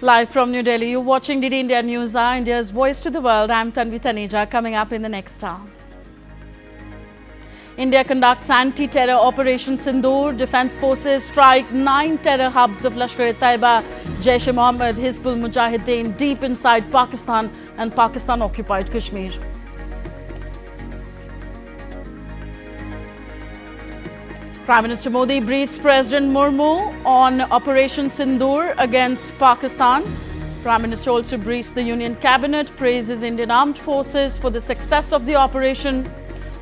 Live from New Delhi, you're watching the India Newshour, India's voice to the world. I'm Tanvi Taneja. Coming up in the next hour. India conducts anti-terror Operation Sindoor. Defence forces strike 9 terror hubs of Lashkar-e-Taiba, Jaish-e-Mohammed, Hizbul Mujahideen deep inside Pakistan and Pakistan-occupied Kashmir. Prime Minister Modi briefs President Murmu on Operation Sindoor against Pakistan. Prime Minister also briefs the Union Cabinet, praises Indian Armed Forces for the success of the operation.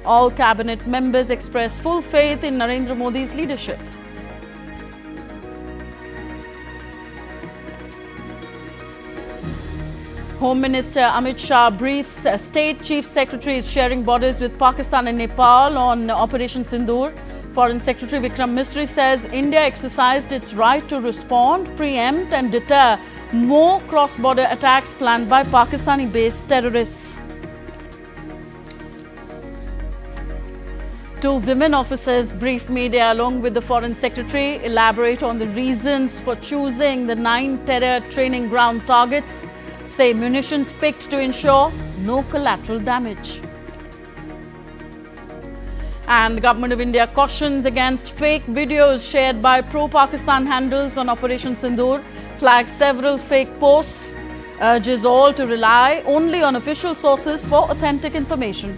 All Cabinet members express full faith in Narendra Modi's leadership. Home Minister Amit Shah briefs state chief secretaries sharing borders with Pakistan and Nepal on Operation Sindoor. Foreign Secretary Vikram Misri says India exercised its right to respond, preempt and deter more cross-border attacks planned by Pakistani-based terrorists. 2 women officers briefed media along with the Foreign Secretary, elaborate on the reasons for choosing the 9 terror training ground targets, say munitions picked to ensure no collateral damage. And the Government of India cautions against fake videos shared by pro-Pakistan handles on Operation Sindoor, flags several fake posts, urges all to rely only on official sources for authentic information.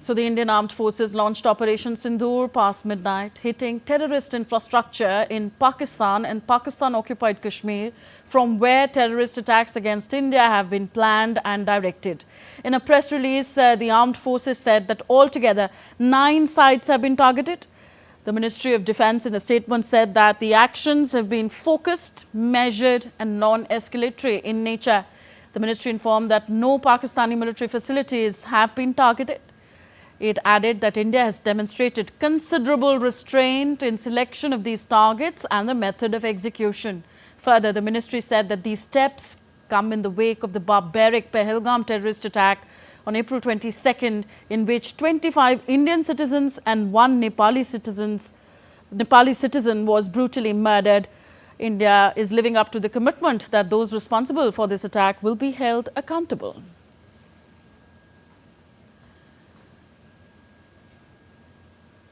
So the Indian Armed Forces launched Operation Sindoor past midnight, hitting terrorist infrastructure in Pakistan and Pakistan-occupied Kashmir, from where terrorist attacks against India have been planned and directed. In a press release, the Armed Forces said that altogether 9 sites have been targeted. The Ministry of Defence in a statement said that the actions have been focused, measured and non-escalatory in nature. The ministry informed that no Pakistani military facilities have been targeted. It added that India has demonstrated considerable restraint in selection of these targets and the method of execution. Further, the ministry said that these steps come in the wake of the barbaric Pahalgam terrorist attack on April 22nd, in which 25 Indian citizens and 1 Nepali citizen was brutally murdered. India is living up to the commitment that those responsible for this attack will be held accountable.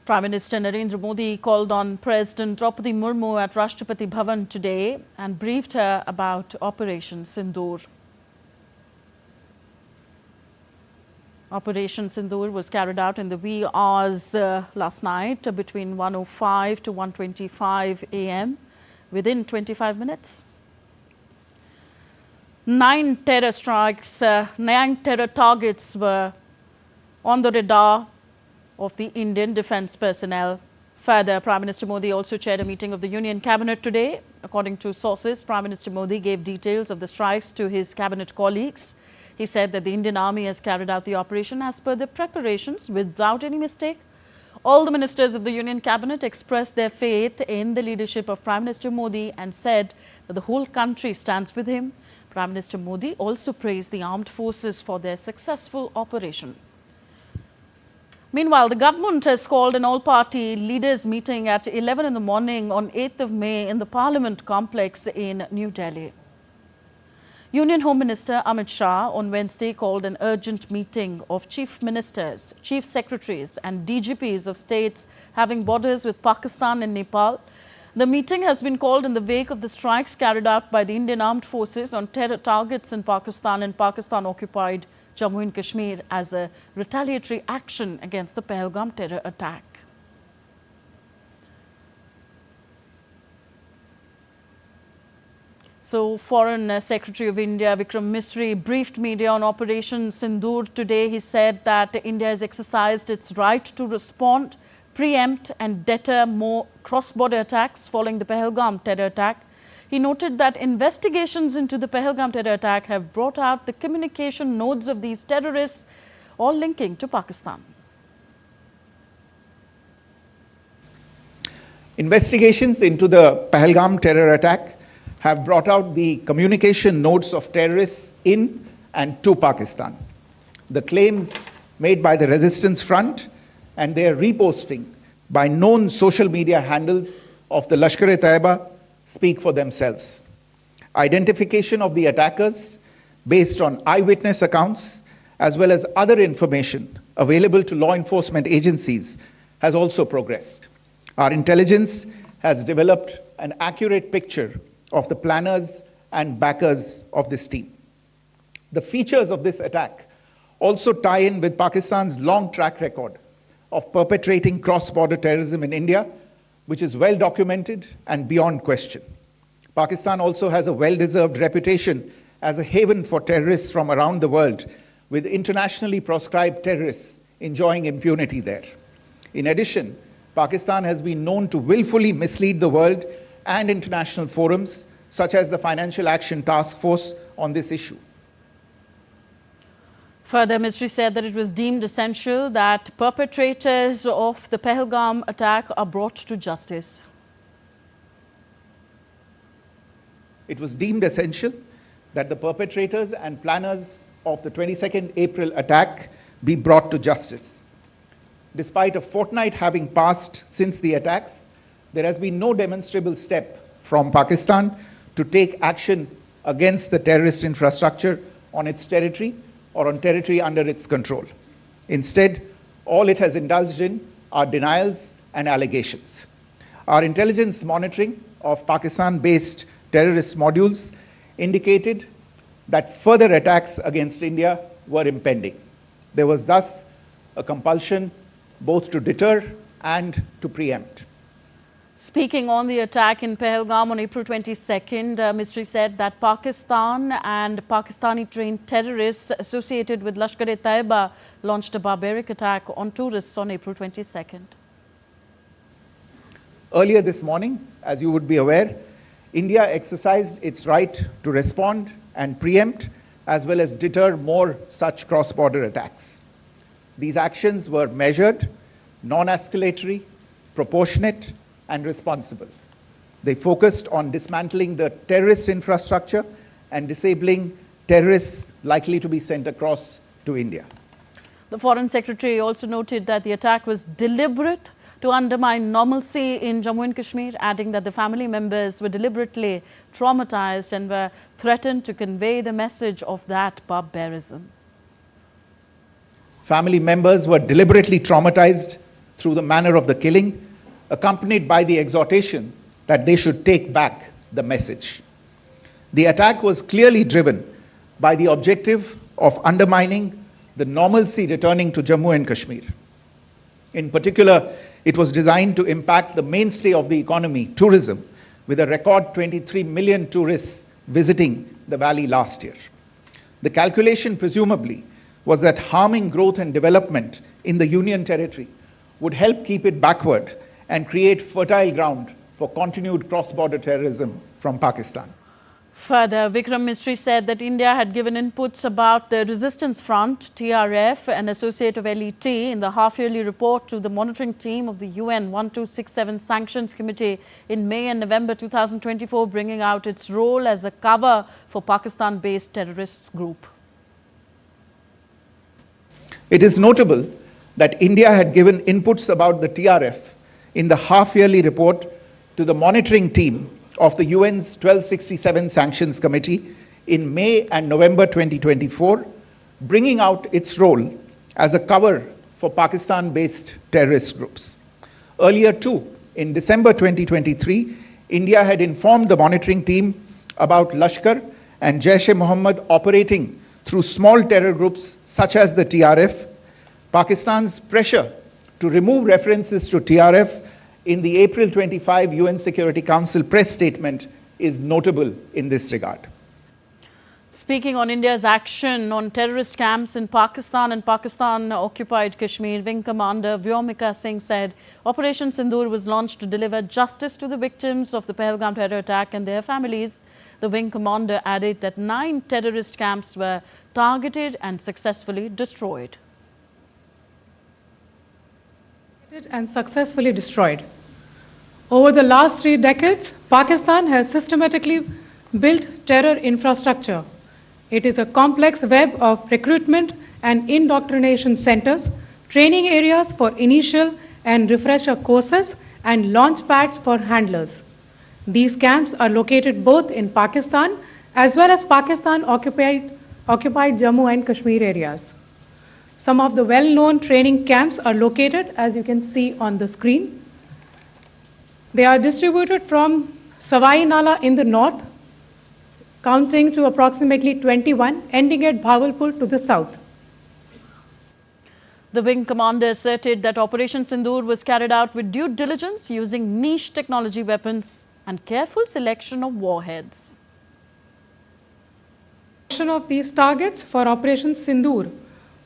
Prime Minister Narendra Modi called on President Draupadi Murmu at Rashtrapati Bhavan today and briefed her about Operation Sindoor. Operation Sindoor was carried out in the wee hours last night between 1:05 to 1:25 a.m. within 25 minutes. 9 terror strikes, 9 terror targets were on the radar of the Indian defence personnel. Further, Prime Minister Modi also chaired a meeting of the Union Cabinet today. According to sources, Prime Minister Modi gave details of the strikes to his cabinet colleagues. He said that the Indian Army has carried out the operation as per the preparations without any mistake. All the ministers of the Union Cabinet expressed their faith in the leadership of Prime Minister Modi and said that the whole country stands with him. Prime Minister Modi also praised the armed forces for their successful operation. Meanwhile, the government has called an all-party leaders meeting at 11 in the morning on 8th of May in the Parliament complex in New Delhi. Union Home Minister Amit Shah on Wednesday called an urgent meeting of chief ministers, chief secretaries and DGPs of states having borders with Pakistan and Nepal. The meeting has been called in the wake of the strikes carried out by the Indian Armed Forces on terror targets in Pakistan and Pakistan-occupied Jammu and Kashmir as a retaliatory action against the Pahalgam terror attack. So, Foreign Secretary of India Vikram Misri briefed media on Operation Sindoor today. He said that India has exercised its right to respond, preempt and deter more cross-border attacks following the Pahalgam terror attack. He noted that investigations into the Pahalgam terror attack have brought out the communication nodes of these terrorists, all linking to Pakistan. Investigations into the Pahalgam terror attack have brought out the communication notes of terrorists in and to Pakistan, the claims made by the resistance front and their reposting by known social media handles of the Lashkar-e-Taiba speak for themselves. Identification of the attackers based on eyewitness accounts as well as other information available to law enforcement agencies has also progressed. Our intelligence has developed an accurate picture of the planners and backers of this team. The features of this attack also tie in with Pakistan's long track record of perpetrating cross-border terrorism in India, which is well documented and beyond question. Pakistan also has a well-deserved reputation as a haven for terrorists from around the world, with internationally proscribed terrorists enjoying impunity there. In addition, Pakistan has been known to willfully mislead the world and international forums, such as the Financial Action Task Force, on this issue. Further, Ministry said that it was deemed essential that perpetrators of the Pahalgam attack are brought to justice. It was deemed essential that the perpetrators and planners of the 22nd April attack be brought to justice. Despite a fortnight having passed since the attacks, there has been no demonstrable step from Pakistan to take action against the terrorist infrastructure on its territory or on territory under its control. Instead, all it has indulged in are denials and allegations. Our intelligence monitoring of Pakistan-based terrorist modules indicated that further attacks against India were impending. There was thus a compulsion both to deter and to preempt. Speaking on the attack in Pahalgam on April 22nd, Ministry said that Pakistan and Pakistani-trained terrorists associated with Lashkar-e-Taiba launched a barbaric attack on tourists on April 22nd. Earlier this morning, as you would be aware, India exercised its right to respond and preempt as well as deter more such cross-border attacks. These actions were measured, non-escalatory, proportionate, and responsible. They focused on dismantling the terrorist infrastructure and disabling terrorists likely to be sent across to India. The Foreign Secretary also noted that the attack was deliberate to undermine normalcy in Jammu and Kashmir, adding that the family members were deliberately traumatized and were threatened to convey the message of that barbarism. Family members were deliberately traumatized through the manner of the killing, accompanied by the exhortation that they should take back the message. The attack was clearly driven by the objective of undermining the normalcy returning to Jammu and Kashmir. In particular, it was designed to impact the mainstay of the economy, tourism, with a record 23 million tourists visiting the valley last year. The calculation presumably was that harming growth and development in the Union territory would help keep it backward and create fertile ground for continued cross-border terrorism from Pakistan. Further, Vikram Misri said that India had given inputs about the Resistance Front, TRF, an associate of LET, in the half-yearly report to the monitoring team of the UN 1267 Sanctions Committee in May and November 2024, bringing out its role as a cover for Pakistan-based terrorists group. It is notable that India had given inputs about the TRF in the half-yearly report to the monitoring team of the UN's 1267 Sanctions Committee in May and November 2024, bringing out its role as a cover for Pakistan-based terrorist groups. Earlier too, in December 2023, India had informed the monitoring team about Lashkar and Jaish-e-Mohammed operating through small terror groups such as the TRF. Pakistan's pressure to remove references to TRF in the April 25 UN Security Council press statement is notable in this regard. Speaking on India's action on terrorist camps in Pakistan and Pakistan-occupied Kashmir, Wing Commander Vyomika Singh said Operation Sindoor was launched to deliver justice to the victims of the Pahalgam terror attack and their families. The Wing Commander added that 9 terrorist camps were targeted and successfully destroyed. And successfully destroyed. Over the last 3 decades, Pakistan has systematically built terror infrastructure. It is a complex web of recruitment and indoctrination centers, training areas for initial and refresher courses, and launch pads for handlers. These camps are located both in Pakistan as well as Pakistan-occupied Jammu and Kashmir areas. Some of the well-known training camps are located, as you can see on the screen. They are distributed from Savai Nala in the north, counting to approximately 21, ending at Bhagalpur to the south. The wing commander asserted that Operation Sindoor was carried out with due diligence using niche technology weapons and careful selection of warheads. Of these targets for Operation Sindoor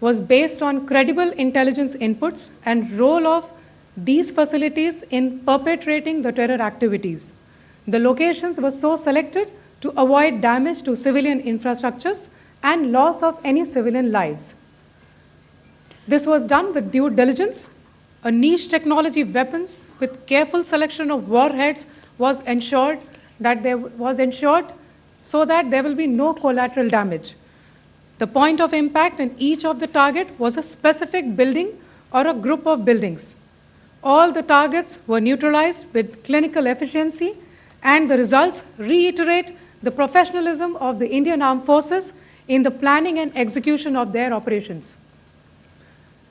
was based on credible intelligence inputs and role of these facilities in perpetrating the terror activities. The locations were so selected to avoid damage to civilian infrastructures and loss of any civilian lives. This was done with due diligence. A niche technology weapons with careful selection of warheads was ensured so that there will be no collateral damage. The point of impact in each of the target was a specific building or a group of buildings. All the targets were neutralized with clinical efficiency, and the results reiterate the professionalism of the Indian Armed Forces in the planning and execution of their operations.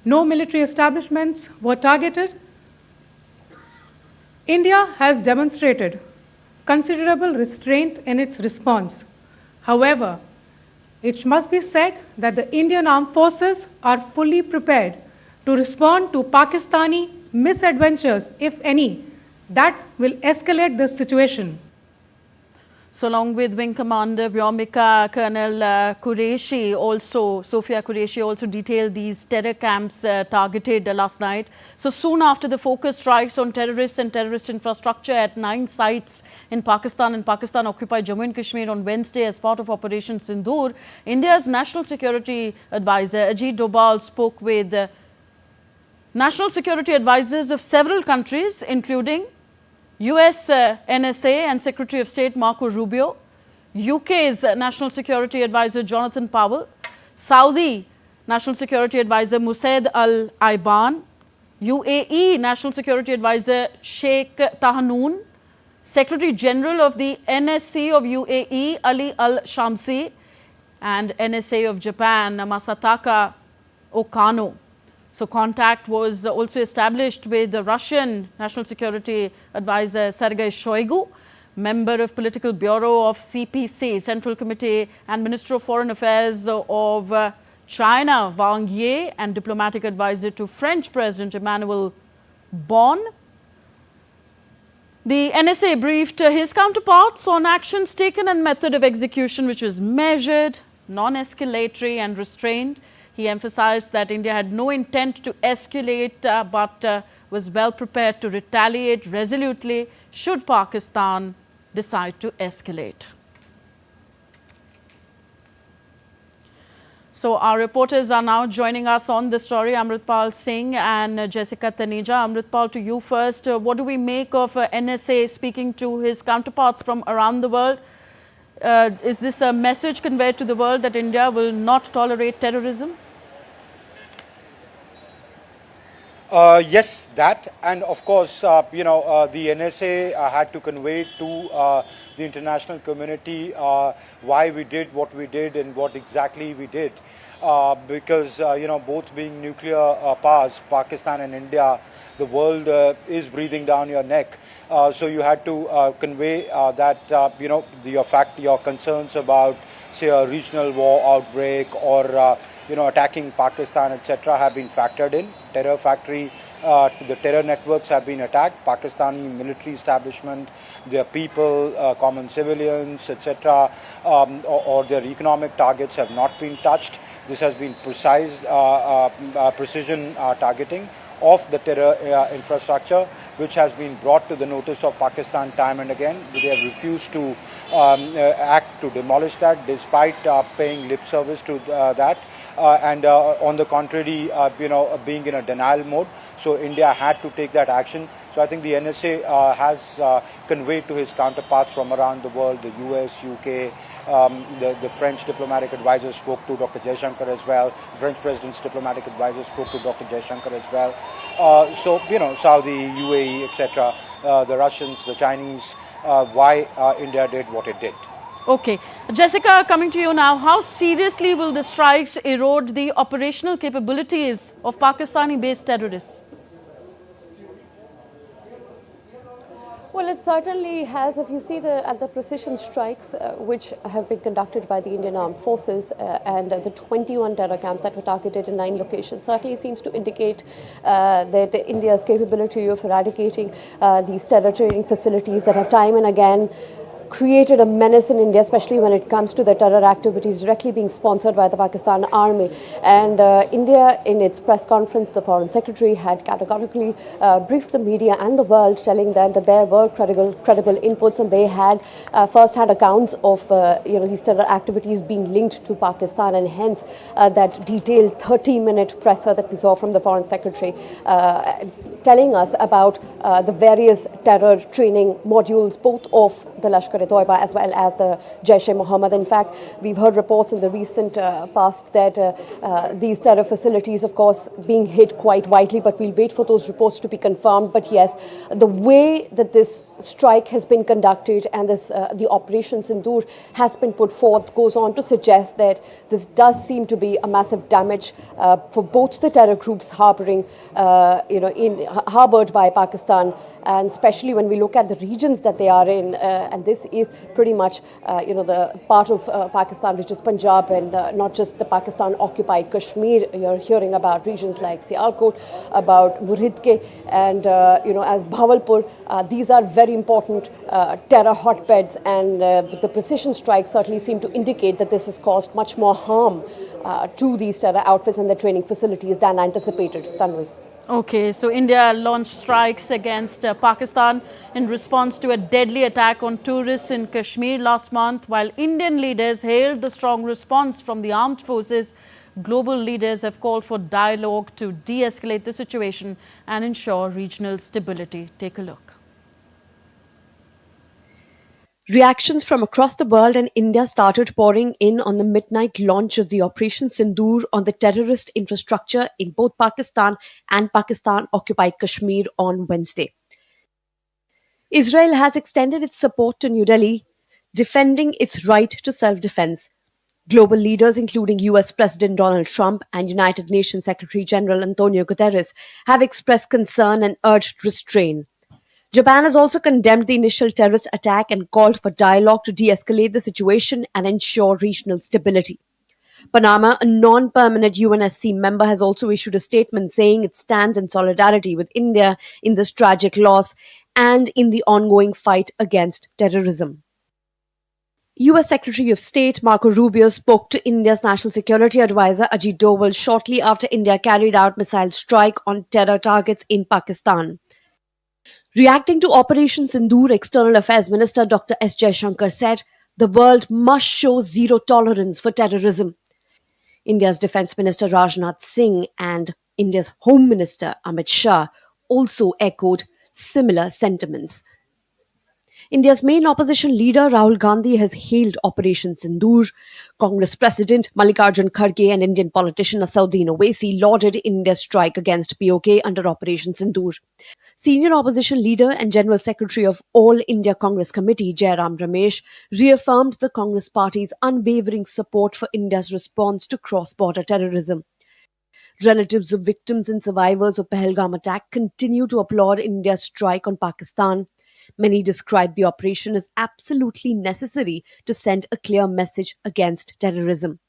No military establishments were targeted. India has demonstrated considerable restraint in its response. However, it must be said that the Indian Armed Forces are fully prepared to respond to Pakistani misadventures, if any, that will escalate the situation. So along with Wing Commander Vyomika Colonel Sofia Qureshi also detailed these terror camps targeted last night. So soon after the focus strikes on terrorists and terrorist infrastructure at 9 sites in Pakistan and Pakistan-occupied Jammu and Kashmir on Wednesday as part of Operation Sindoor, India's National Security Advisor Ajit Doval spoke with national security advisors of several countries, including US NSA and Secretary of State Marco Rubio, UK's National Security Advisor Jonathan Powell, Saudi National Security Advisor Musaid Al-Aiban, UAE National Security Advisor Sheikh Tahanoon, Secretary General of the NSC of UAE Ali Al-Shamsi, and NSA of Japan Masataka Okano. So contact was also established with the Russian National Security Advisor Sergei Shoigu, member of Political Bureau of CPC, Central Committee, and Minister of Foreign Affairs of China Wang Yi, and diplomatic advisor to French President Emmanuel Bon. The NSA briefed his counterparts on actions taken and method of execution, which was measured, non-escalatory and restrained. He emphasized that India had no intent to escalate but was well prepared to retaliate resolutely should Pakistan decide to escalate. So our reporters are now joining us on the story, Amritpal Singh and Jessica Taneja. Amritpal, to you first. What do we make of NSA speaking to his counterparts from around the world? Is this a message conveyed to the world that India will not tolerate terrorism? Yes, that, and of course, the NSA had to convey to the international community why we did what we did and what exactly we did. Because, both being nuclear powers, Pakistan and India, the world is breathing down your neck. So you had to convey that, your concerns about, say, a regional war outbreak or, attacking Pakistan, etc. have been factored in. Terror factory, the terror networks have been attacked. Pakistani military establishment, their people, common civilians, etc., or their economic targets have not been touched. This has been precision targeting of the terror infrastructure, which has been brought to the notice of Pakistan time and again. They have refused to act to demolish that, despite paying lip service to that. and on the contrary, being in a denial mode. So India had to take that action. So I think the NSA has conveyed to his counterparts from around the world, the US, UK, the French diplomatic advisor spoke to Dr. Jaishankar as well. The French president's diplomatic advisor spoke to Dr. Jaishankar as well. So, Saudi, UAE, etc., the Russians, the Chinese, why India did what it did. Okay. Jessica, coming to you now, how seriously will the strikes erode the operational capabilities of Pakistani-based terrorists? Well, it certainly has. If you see the precision strikes which have been conducted by the Indian Armed Forces and the 21 terror camps that were targeted in 9 locations, certainly seems to indicate that India's capability of eradicating these terror training facilities that have time and again created a menace in India, especially when it comes to the terror activities directly being sponsored by the Pakistan army. And India, in its press conference, the Foreign Secretary had categorically briefed the media and the world, telling them that there were credible inputs and they had first-hand accounts of these terror activities being linked to Pakistan, and hence that detailed 30-minute presser that we saw from the Foreign Secretary telling us about the various terror training modules, both of the Lashkar-e-Toiba as well as the Jaish-e-Mohammed. In fact, we've heard reports in the recent past that these terror facilities, of course, being hit quite widely, but we'll wait for those reports to be confirmed. But yes, the way that this strike has been conducted and this the Operation Sindoor has been put forth goes on to suggest that this does seem to be a massive damage for both the terror groups harbored by Pakistan, and especially when we look at the regions that they are in, and this is pretty much the part of Pakistan which is Punjab, and not just the Pakistan occupied Kashmir. You're hearing about regions like Sialkot, about Muridke, and as Bhavalpur. These are very important terror hotbeds, and the precision strikes certainly seem to indicate that this has caused much more harm to these terror outfits and their training facilities than anticipated. Tanvi. Okay, so India launched strikes against Pakistan in response to a deadly attack on tourists in Kashmir last month. While Indian leaders hailed the strong response from the armed forces, global leaders have called for dialogue to de-escalate the situation and ensure regional stability. Take a look. Reactions from across the world and India started pouring in on the midnight launch of the Operation Sindoor on the terrorist infrastructure in both Pakistan and Pakistan-occupied Kashmir on Wednesday. Israel has extended its support to New Delhi, defending its right to self-defense. Global leaders, including US President Donald Trump and United Nations Secretary General Antonio Guterres, have expressed concern and urged restraint. Japan has also condemned the initial terrorist attack and called for dialogue to de-escalate the situation and ensure regional stability. Panama, a non-permanent UNSC member, has also issued a statement saying it stands in solidarity with India in this tragic loss and in the ongoing fight against terrorism. US Secretary of State Marco Rubio spoke to India's National Security Advisor Ajit Doval shortly after India carried out missile strike on terror targets in Pakistan. Reacting to Operation Sindoor, External Affairs Minister Dr. S. Jaishankar said, "The world must show zero tolerance for terrorism." India's Defence Minister Rajnath Singh and India's Home Minister Amit Shah also echoed similar sentiments. India's main opposition leader Rahul Gandhi has hailed Operation Sindoor. Congress President Mallikarjun Kharge and Indian politician Asauddin Owaisi lauded India's strike against PoK under Operation Sindoor. Senior opposition leader and General Secretary of All India Congress Committee Jairam Ramesh reaffirmed the Congress Party's unwavering support for India's response to cross-border terrorism. Relatives of victims and survivors of Pahalgam attack continue to applaud India's strike on Pakistan. Many describe the operation as absolutely necessary to send a clear message against terrorism.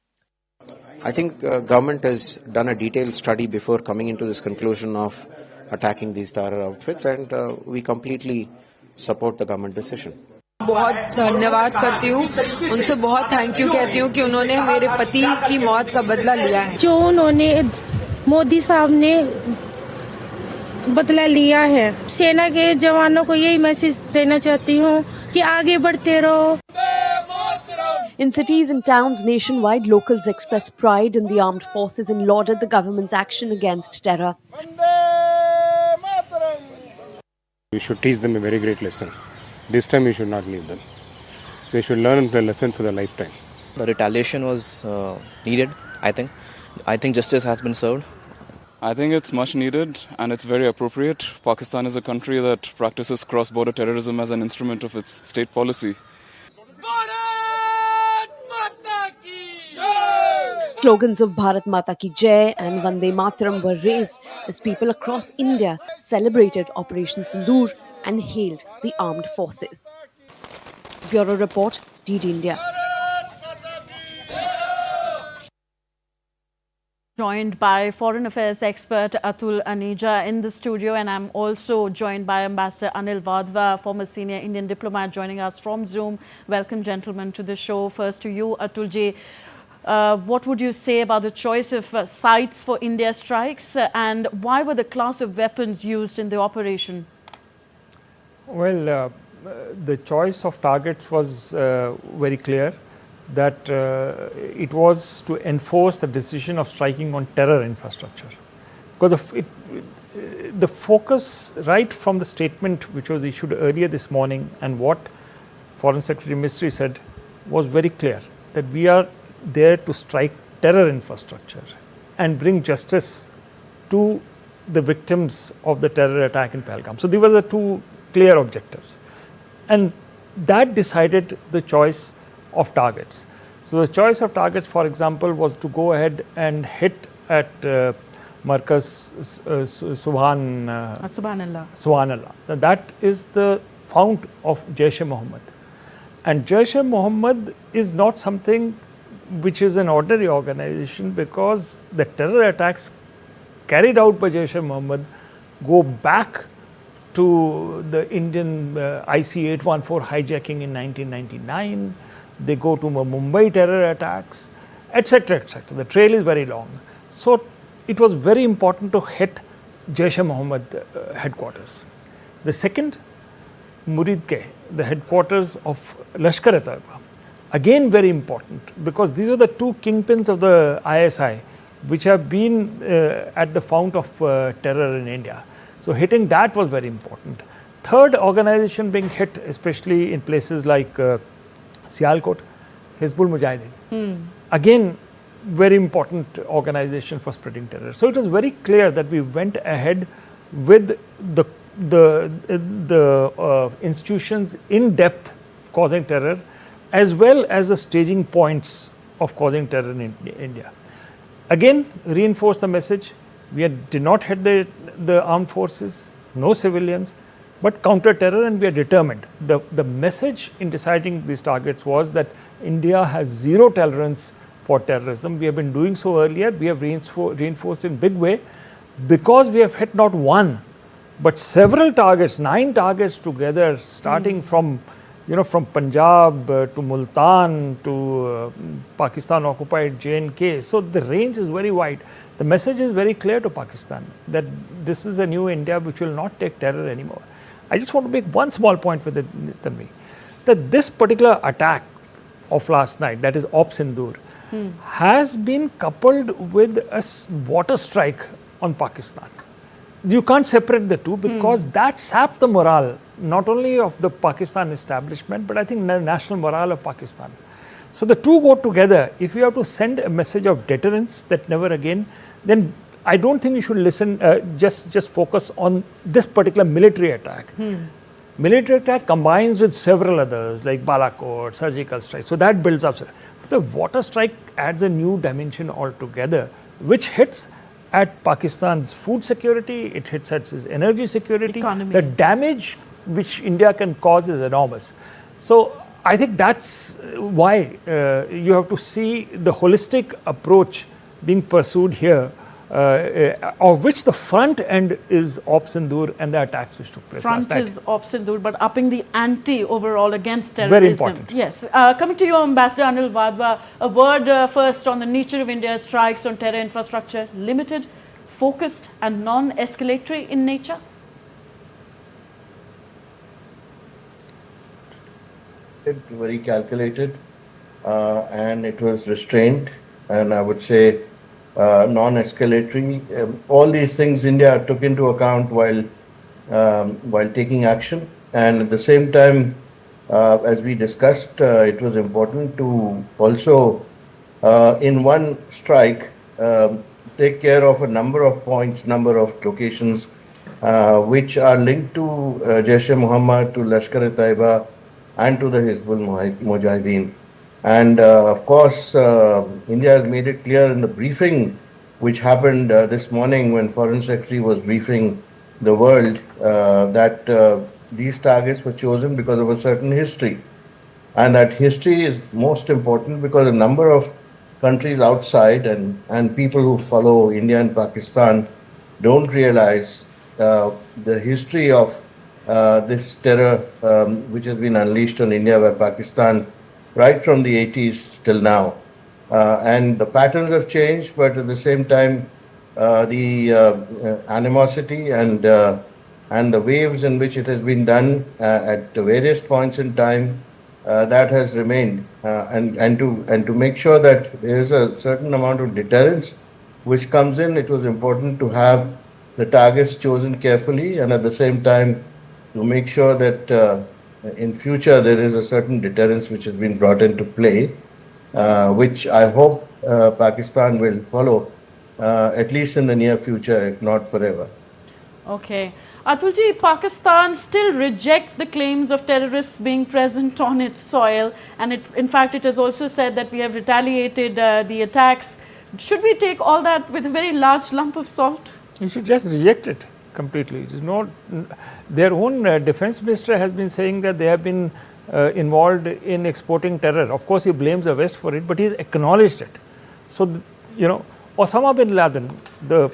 I think government has done a detailed study before coming into this conclusion of attacking these terror outfits, and we completely support the government decision. बहुत धन्यवाद करती हूँ, उनसे बहुत thank you कहती हूँ कि उन्होंने मेरे पति की मौत का बदला लिया है। जो उन्होंने मोदी साहब ने बदला लिया है, सेना के जवानों को यही मैसेज देना चाहती हूँ कि आगे बढ़ते रहो। In cities and towns nationwide, locals expressed pride in the armed forces and lauded the government's action against terror. We should teach them a very great lesson. This time we should not leave them. They should learn the lesson for their lifetime. The retaliation was needed, I think. I think justice has been served. I think it's much needed and it's very appropriate. Pakistan is a country that practices cross-border terrorism as an instrument of its state policy. Slogans of Bharat Mata Ki Jai and Vande Mataram were raised as people across India celebrated Operation Sindoor and hailed the armed forces. Bureau Report, DD India. Joined by Foreign Affairs expert Atul Aneja in the studio, and I'm also joined by Ambassador Anil Vadva, former senior Indian diplomat, joining us from Zoom. Welcome, gentlemen, to the show. First to you, Atulji. What would you say about the choice of sites for India strikes, and why were the class of weapons used in the operation? Well, the choice of targets was very clear, that it was to enforce the decision of striking on terror infrastructure. Because the focus right from the statement which was issued earlier this morning and what Foreign Secretary Ministry said was very clear, that we are there to strike terror infrastructure and bring justice to the victims of the terror attack in Pahalgam. So these were the two clear objectives. And that decided the choice of targets. So the choice of targets, for example, was to go ahead and hit at Markaz Subhanallah. Subhanallah. Now that is the fount of Jaish-e-Mohammed. And Jaish-e-Mohammed is not something which is an ordinary organization, because the terror attacks carried out by Jaish-e-Mohammed go back to the Indian IC-814 hijacking in 1999. They go to Mumbai terror attacks, etc., etc. The trail is very long. So it was very important to hit Jaish-e-Mohammed headquarters. The second, Muridke, the headquarters of Lashkar-e-Taiba. Again very important, because these are the two kingpins of the ISI which have been at the fount of terror in India. So hitting that was very important. Third organization being hit, especially in places like Sialkot, Hizbul Mujahideen. Again, very important organization for spreading terror. So it was very clear that we went ahead with the institutions in depth causing terror, as well as the staging points of causing terror in India. Again, reinforce the message, we did not hit the armed forces, no civilians, but counter terror, and we are determined. The message in deciding these targets was that India has zero tolerance for terrorism. We have been doing so earlier, we have reinforced in big way, because we have hit not one, but several targets, 9 targets together, starting from Punjab to Multan to Pakistan occupied J&K. So the range is very wide. The message is very clear to Pakistan that this is a new India which will not take terror anymore. I just want to make one small point with it, Tanvi, that this particular attack of last night, that is Op Sindoor, has been coupled with a water strike on Pakistan. You can't separate the two, because that sapped the morale not only of the Pakistan establishment, but I think the national morale of Pakistan. So the two go together. If you have to send a message of deterrence, that never again, then I don't think you should listen, just focus on this particular military attack. Military attack combines with several others like Balakot, surgical strike. So that builds up. The water strike adds a new dimension altogether, which hits at Pakistan's food security, it hits at its energy security. Economy. The damage which India can cause is enormous. So I think that's why you have to see the holistic approach being pursued here, of which the front end is Op Sindoor and the attacks which took place last night. Front is Op Sindoor, but upping the ante overall against terrorism. Very important. Yes. Coming to you, Ambassador Anil Vadva, a word first on the nature of India's strikes on terror infrastructure: limited, focused and non-escalatory in nature? Very calculated, and it was restrained, and I would say non-escalatory. All these things India took into account while taking action, and at the same time, as we discussed, it was important to also, in one strike, take care of a number of points, number of locations which are linked to Jaish-e-Mohammed, to Lashkar-e-Taiba, and to the Hizbul Mujahideen. And of course, India has made it clear in the briefing which happened this morning when Foreign Secretary was briefing the world that these targets were chosen because of a certain history. And that history is most important because a number of countries outside and people who follow India and Pakistan don't realize the history of this terror which has been unleashed on India by Pakistan right from the 80s till now. And the patterns have changed, but at the same time, the animosity and the waves in which it has been done at various points in time, that has remained. And to make sure that there is a certain amount of deterrence which comes in, it was important to have the targets chosen carefully, and at the same time to make sure that in future there is a certain deterrence which has been brought into play, which I hope Pakistan will follow, at least in the near future, if not forever. Okay. Atulji, Pakistan still rejects the claims of terrorists being present on its soil, and in fact it has also said that we have retaliated the attacks. Should we take all that with a very large lump of salt? You should just reject it completely. It is not, their own defense minister has been saying that they have been involved in exporting terror. Of course, he blames the West for it, but he has acknowledged it. So, you know, Osama bin Laden, the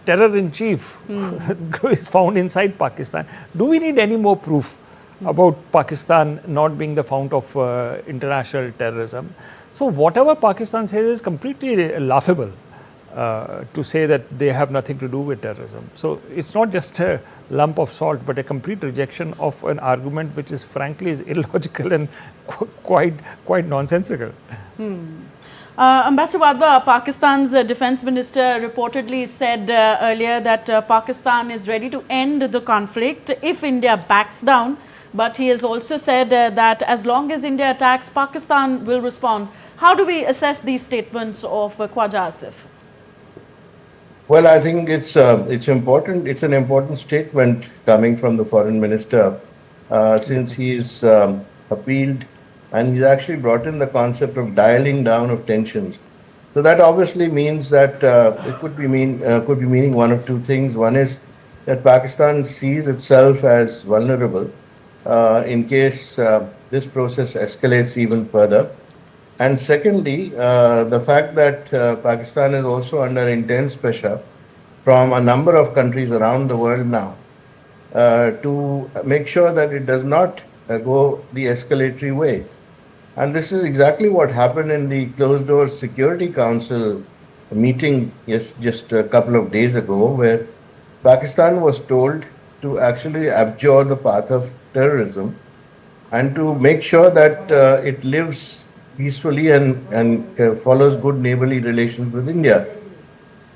terror in chief, is found inside Pakistan. Do we need any more proof about Pakistan not being the fount of international terrorism? So, whatever Pakistan says is completely laughable. To say that they have nothing to do with terrorism. So it's not just a lump of salt, but a complete rejection of an argument which is frankly is illogical and quite nonsensical. Ambassador Wadhwa, Pakistan's defense minister reportedly said earlier that Pakistan is ready to end the conflict if India backs down. But he has also said that as long as India attacks, Pakistan will respond. How do we assess these statements of Khwaja Asif? Well, I think it's important. It's an important statement coming from the foreign minister, since he's appealed and he's actually brought in the concept of dialing down of tensions. So that obviously means that it could be meaning one of two things. One is that Pakistan sees itself as vulnerable in case this process escalates even further. And secondly, the fact that Pakistan is also under intense pressure from a number of countries around the world now to make sure that it does not go the escalatory way. And this is exactly what happened in the closed-door Security Council meeting just a couple of days ago, where Pakistan was told to actually abjure the path of terrorism and to make sure that it lives peacefully and follows good neighborly relations with India.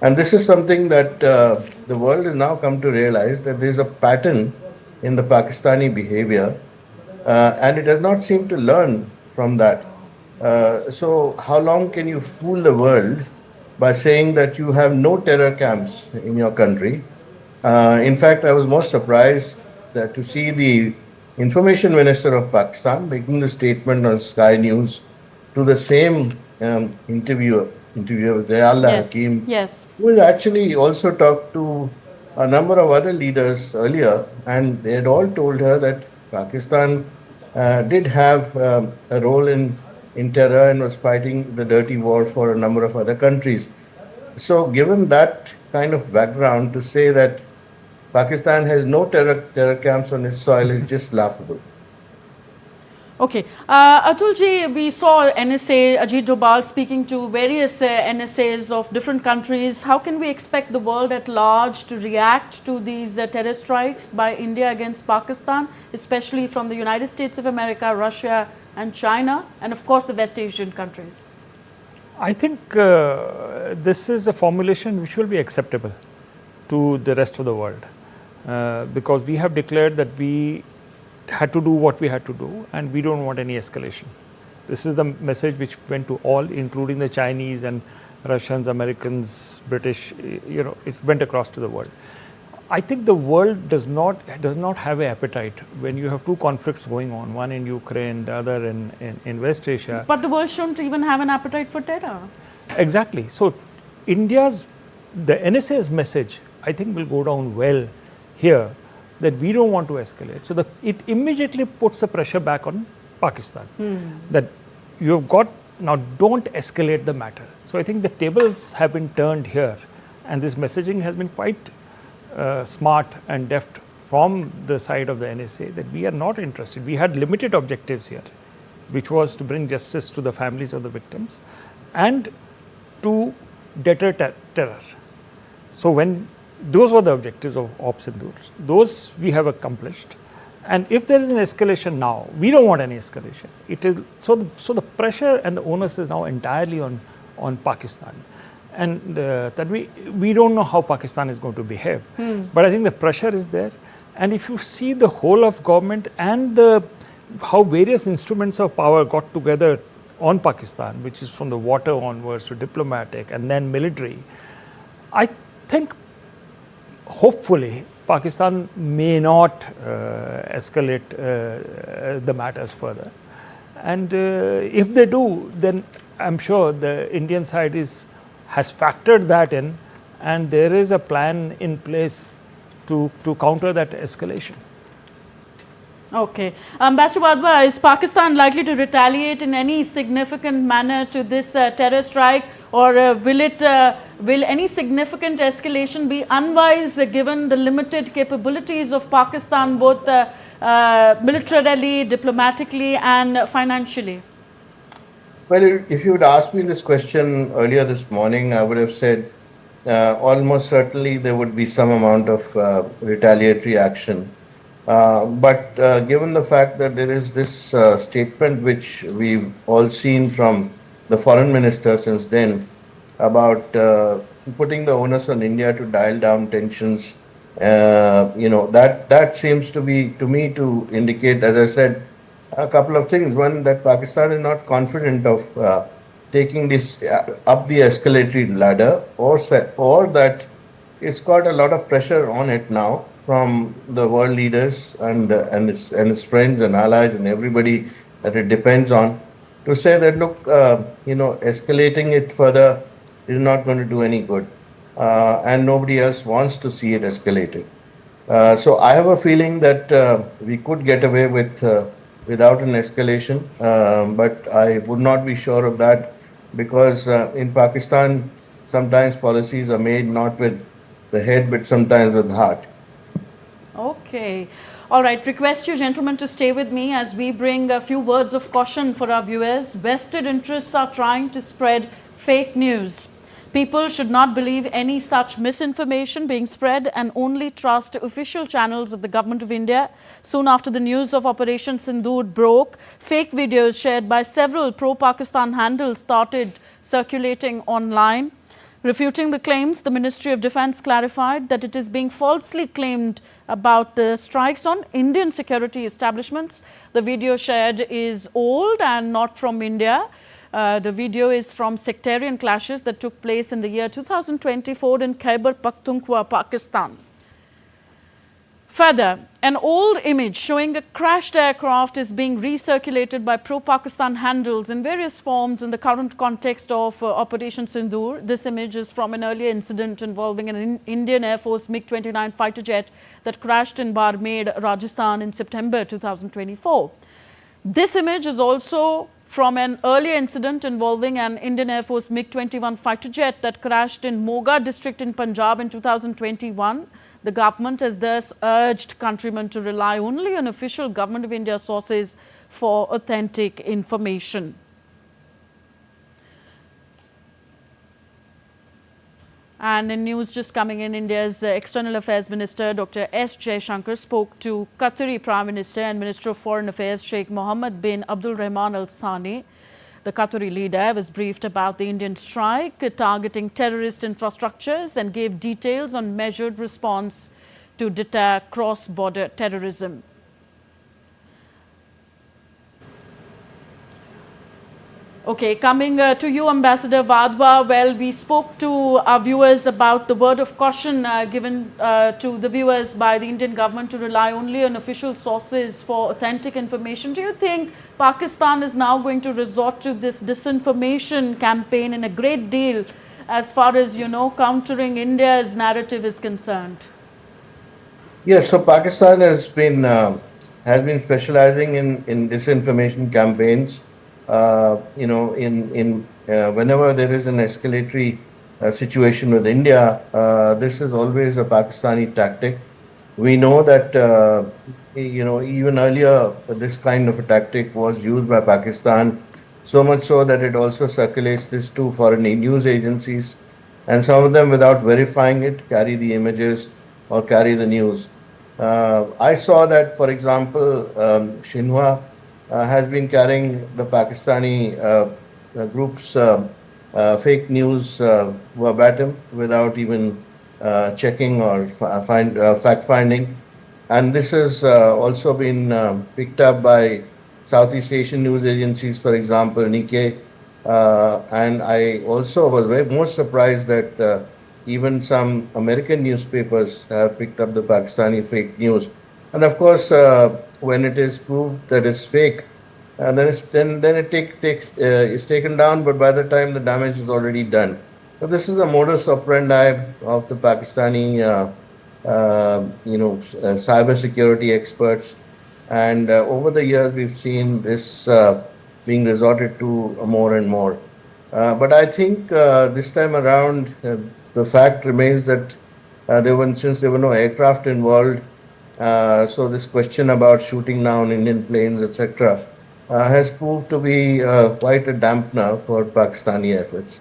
And this is something that the world has now come to realize, that there is a pattern in the Pakistani behavior and it does not seem to learn from that. So how long can you fool the world by saying that you have no terror camps in your country? In fact, I was most surprised to see the Information Minister of Pakistan making the statement on Sky News to the same interviewer, Zayallah Hakim, who has actually also talked to a number of other leaders earlier, and they had all told her that Pakistan did have a role in terror and was fighting the dirty war for a number of other countries. So given that kind of background, to say that Pakistan has no terror camps on its soil is just laughable. Okay. Atulji, we saw NSA, Ajit Dobal speaking to various NSAs of different countries. How can we expect the world at large to react to these terror strikes by India against Pakistan, especially from the United States of America, Russia and China, and of course the West Asian countries? I think this is a formulation which will be acceptable to the rest of the world because we have declared that we had to do what we had to do and we don't want any escalation. This is the message which went to all, including the Chinese and Russians, Americans, British, it went across to the world. I think the world does not have an appetite when you have two conflicts going on, one in Ukraine, the other in West Asia. But the world shouldn't even have an appetite for terror. Exactly. So the NSA's message, I think, will go down well here, that we don't want to escalate. So it immediately puts a pressure back on Pakistan that you've got, now don't escalate the matter. So I think the tables have been turned here and this messaging has been quite smart and deft from the side of the NSA that we are not interested. We had limited objectives here, which was to bring justice to the families of the victims and to deter terror. So when those were the objectives of Ops Sindoor. Those we have accomplished. And if there is an escalation now, we don't want any escalation. It is so the pressure and the onus is now entirely on Pakistan. And that we don't know how Pakistan is going to behave. But I think the pressure is there. And if you see the whole of government and how various instruments of power got together on Pakistan, which is from the water onwards to diplomatic and then military, I think hopefully Pakistan may not escalate the matters further. And if they do, then I'm sure the Indian side has factored that in and there is a plan in place to counter that escalation. Okay. Ambassador Wadhwa, is Pakistan likely to retaliate in any significant manner to this terror strike, or will any significant escalation be unwise given the limited capabilities of Pakistan, both militarily, diplomatically and financially? Well, if you would asked me this question earlier this morning, I would have said almost certainly there would be some amount of retaliatory action. But given the fact that there is this statement which we've all seen from the foreign minister since then about putting the onus on India to dial down tensions, that seems to be, to me, to indicate, as I said, a couple of things. One, that Pakistan is not confident of taking this up the escalatory ladder, or that it's got a lot of pressure on it now from the world leaders and its friends and allies and everybody that it depends on, to say that, look, escalating it further is not going to do any good, and nobody else wants to see it escalated. So I have a feeling that we could get away without an escalation, but I would not be sure of that, because in Pakistan sometimes policies are made not with the head but sometimes with the heart. Okay. All right. Request you gentlemen to stay with me as we bring a few words of caution for our viewers. Vested interests are trying to spread fake news. People should not believe any such misinformation being spread and only trust official channels of the Government of India. Soon after the news of Operation Sindoor broke, fake videos shared by several pro-Pakistan handles started circulating online. Refuting the claims, the Ministry of Defence clarified that it is being falsely claimed about the strikes on Indian security establishments. The video shared is old and not from India. The video is from sectarian clashes that took place in the year 2024 in Khyber Pakhtunkhwa, Pakistan. Further, an old image showing a crashed aircraft is being recirculated by pro-Pakistan handles in various forms in the current context of Operation Sindoor. This image is from an earlier incident involving an Indian Air Force MiG-29 fighter jet that crashed in Barmed, Rajasthan in September 2024. This image is also from an earlier incident involving an Indian Air Force MiG-21 fighter jet that crashed in Moga district in Punjab in 2021. The government has thus urged countrymen to rely only on official Government of India sources for authentic information. And in news just coming in, India's External Affairs Minister Dr. S. Jaishankar spoke to Qatari Prime Minister and Minister of Foreign Affairs Sheikh Mohammed bin Abdul Rahman Al Thani. The Qatari leader was briefed about the Indian strike targeting terrorist infrastructures and gave details on measured response to deter cross-border terrorism. Okay, coming to you, Ambassador Wadhwa. Well, we spoke to our viewers about the word of caution given to the viewers by the Indian government to rely only on official sources for authentic information. Do you think Pakistan is now going to resort to this disinformation campaign in a great deal as far as, countering India's narrative is concerned? Yes, so Pakistan has been specializing in disinformation campaigns. Whenever there is an escalatory situation with India, this is always a Pakistani tactic. We know that, even earlier, this kind of a tactic was used by Pakistan, so much so that it also circulates this to foreign news agencies, and some of them, without verifying it, carry the images or carry the news. I saw that, for example, Xinhua has been carrying the Pakistani group's fake news verbatim without even checking or fact-finding. And this has also been picked up by Southeast Asian news agencies, for example, Nikkei. And I also was most surprised that even some American newspapers have picked up the Pakistani fake news. And of course, when it is proved that it's fake, then it's taken down, but by the time the damage is already done. So this is a modus operandi of the Pakistani, cyber security experts, and over the years we've seen this being resorted to more and more. But I think this time around, the fact remains that since there were no aircraft involved. So this question about shooting down Indian planes, etc., has proved to be quite a dampener for Pakistani efforts.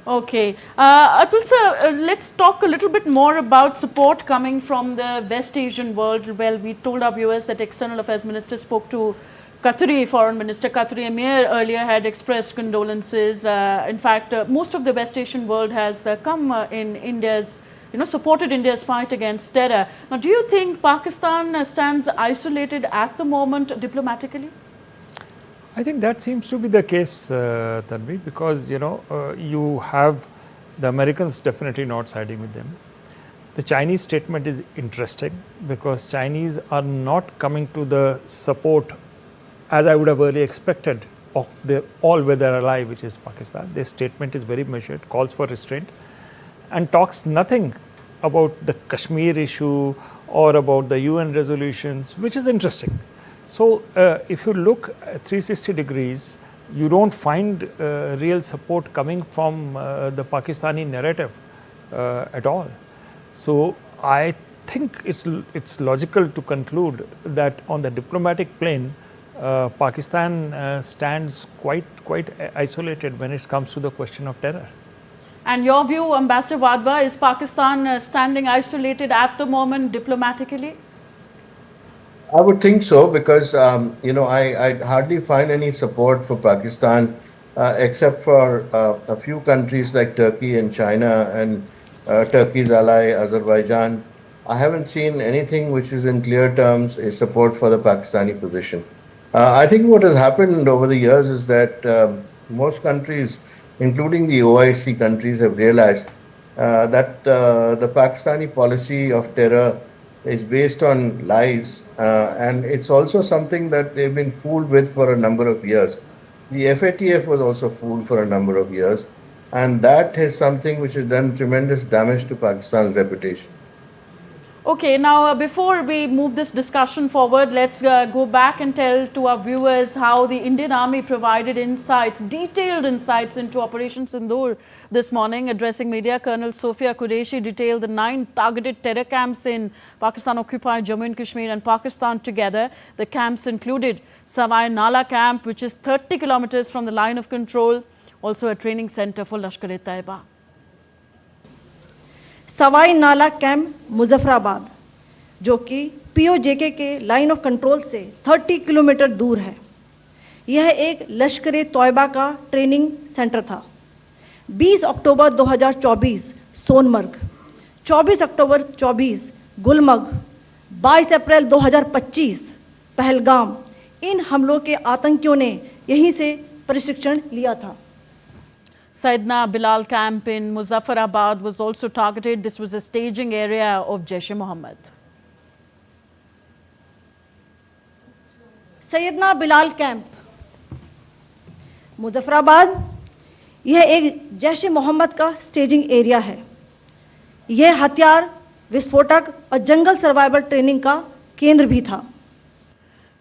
Okay. Atul sir, let's talk a little bit more about support coming from the West Asian world. Well, we told our viewers that External Affairs Minister spoke to Qatari Foreign Minister. Qatari Emir earlier had expressed condolences. In fact, most of the West Asian world has come in India's supported India's fight against terror. Now, do you think Pakistan stands isolated at the moment diplomatically? I think that seems to be the case, Tanvi, because you have the Americans definitely not siding with them. The Chinese statement is interesting because Chinese are not coming to the support as I would have earlier expected of the all-weather ally, which is Pakistan. Their statement is very measured, calls for restraint, and talks nothing about the Kashmir issue or about the UN resolutions, which is interesting. So, if you look at 360 degrees, you don't find real support coming from the Pakistani narrative at all. So, I think it's logical to conclude that on the diplomatic plane, Pakistan stands quite isolated when it comes to the question of terror. And your view, Ambassador Wadhwa, is Pakistan standing isolated at the moment diplomatically? I would think so because, I hardly find any support for Pakistan except for a few countries like Turkey and China and Turkey's ally Azerbaijan. I haven't seen anything which is in clear terms a support for the Pakistani position. I think what has happened over the years is that most countries, including the OIC countries, have realized that the Pakistani policy of terror is based on lies, and it's also something that they've been fooled with for a number of years. The FATF was also fooled for a number of years, and that is something which has done tremendous damage to Pakistan's reputation. Okay, now before we move this discussion forward, let's go back and tell to our viewers how the Indian Army provided insights, detailed insights into Operation Sindoor this morning. Addressing media, Colonel Sophia Qureshi detailed the 9 targeted terror camps in Pakistan-occupied Jammu and Kashmir and Pakistan together. The camps included Savai Nala camp, which is 30 kilometers from the line of control, also a training center for Lashkar-e-Taiba. Sawai नाला camp Muzaffarabad जो कि PoJK के line of control से 30 kilometre दूर है। यह एक लश्कर-ए-तौयबा का ट्रेनिंग सेंटर था। 20 अक्टूबर 2024 सोनमर्ग, 24 अक्टूबर 24 गुलमर्ग, 22 अप्रैल 2025 पहलगाम, इन हमलों के आतंकियों ने यहीं से प्रशिक्षण लिया था। Saidna Bilal camp in Muzaffarabad was also targeted. This was a staging area of Jaish-e-Mohammed. Syedna Bilal camp Muzaffarabad, यह एक जैश ए मोहम्मद का स्टेजिंग एरिया है। यह हथियार, विस्फोटक और जंगल सर्वाइवल ट्रेनिंग का केंद्र भी था।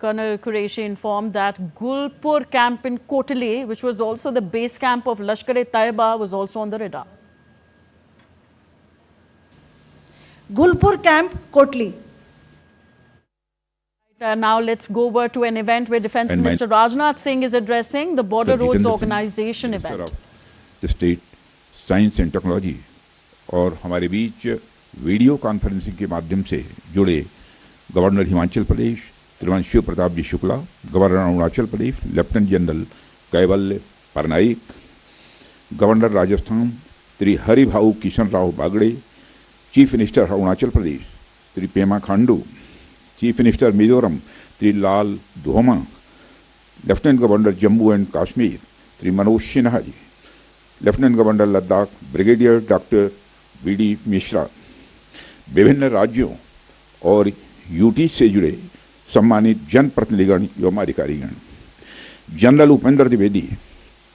Colonel Qureshi informed that Gulpur camp in Kotali, which was also the base camp of Lashkar-e-Taiba, was also on the radar. Gulpur camp, Kotali. Now let's go over to an event where Defence Minister Rajnath Singh is addressing the Border Roads Organisation event. The State Science and Technology और हमारे बीच video conferencing के माध्यम से जुड़े governor Himachal Pradesh श्रीमान Shiv Pratap ji Shukla, governor Arunachal Pradesh lieutenant general Kaivalya Patnaik, governor Rajasthan Shri Haribhau Kishan Rao Bagade, chief minister Arunachal Pradesh Shri Pema Khandu, chief minister Mizoram Shri Lal Dhoma, lieutenant governor Jammu and Kashmir Shri Manoj Sinha ji, lieutenant governor Ladakh brigadier doctor V D. Mishra, विभिन्न राज्यों और यूटी से जुड़े सम्मानित जनप्रतिनिधिगण एवं अधिकारीगण, general Upendra Dwivedi,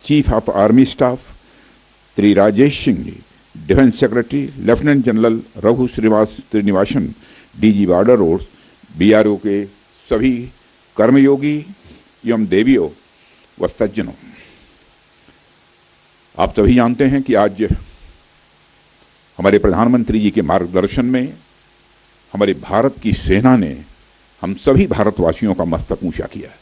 chief of army staff Shri Rajesh Singh ji, defence secretary lieutenant general Raghu Srinivasan, DG border roads, BRO के सभी कर्मयोगी एवं देवियों व सज्जनों, आप सभी जानते हैं कि आज हमारे प्रधानमंत्री जी के मार्गदर्शन में हमारे भारत की सेना ने हम सभी भारतवासियों का मस्तक ऊंचा किया है।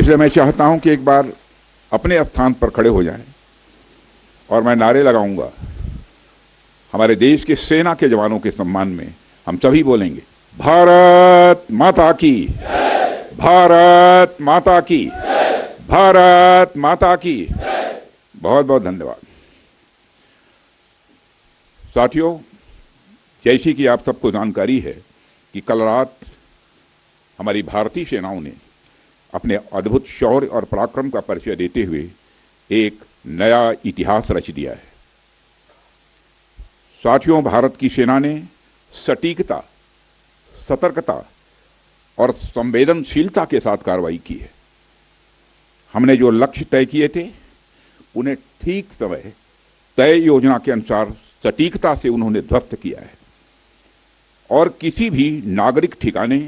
इसलिए मैं चाहता हूं कि एक बार अपने स्थान पर खड़े हो जाएं और मैं नारे लगाऊंगा। हमारे देश के सेना के जवानों के सम्मान में हम सभी बोलेंगे, भारत माता की, भारत माता की, भारत माता की। बहुत बहुत धन्यवाद। साथियों, जैसी कि आप सबको जानकारी है कि कल रात हमारी भारतीय सेनाओं ने अपने अद्भुत शौर्य और पराक्रम का परिचय देते हुए एक नया इतिहास रच दिया है। साथियों, भारत की सेना ने सटीकता, सतर्कता और संवेदनशीलता के साथ कार्रवाई की है। हमने जो लक्ष्य तय किए थे उन्हें ठीक समय तय योजना के अनुसार सटीकता से उन्होंने ध्वस्त किया है और किसी भी नागरिक ठिकाने,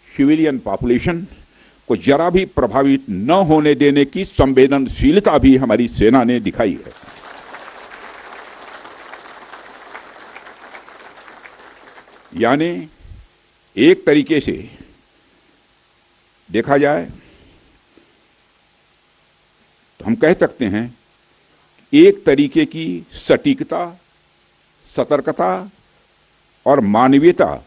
सिविलियन पॉपुलेशन को जरा भी प्रभावित न होने देने की संवेदनशीलता भी हमारी सेना ने दिखाई है। यानी एक तरीके से देखा जाए तो हम कह सकते हैं एक तरीके की सटीकता, सतर्कता और मानवीयता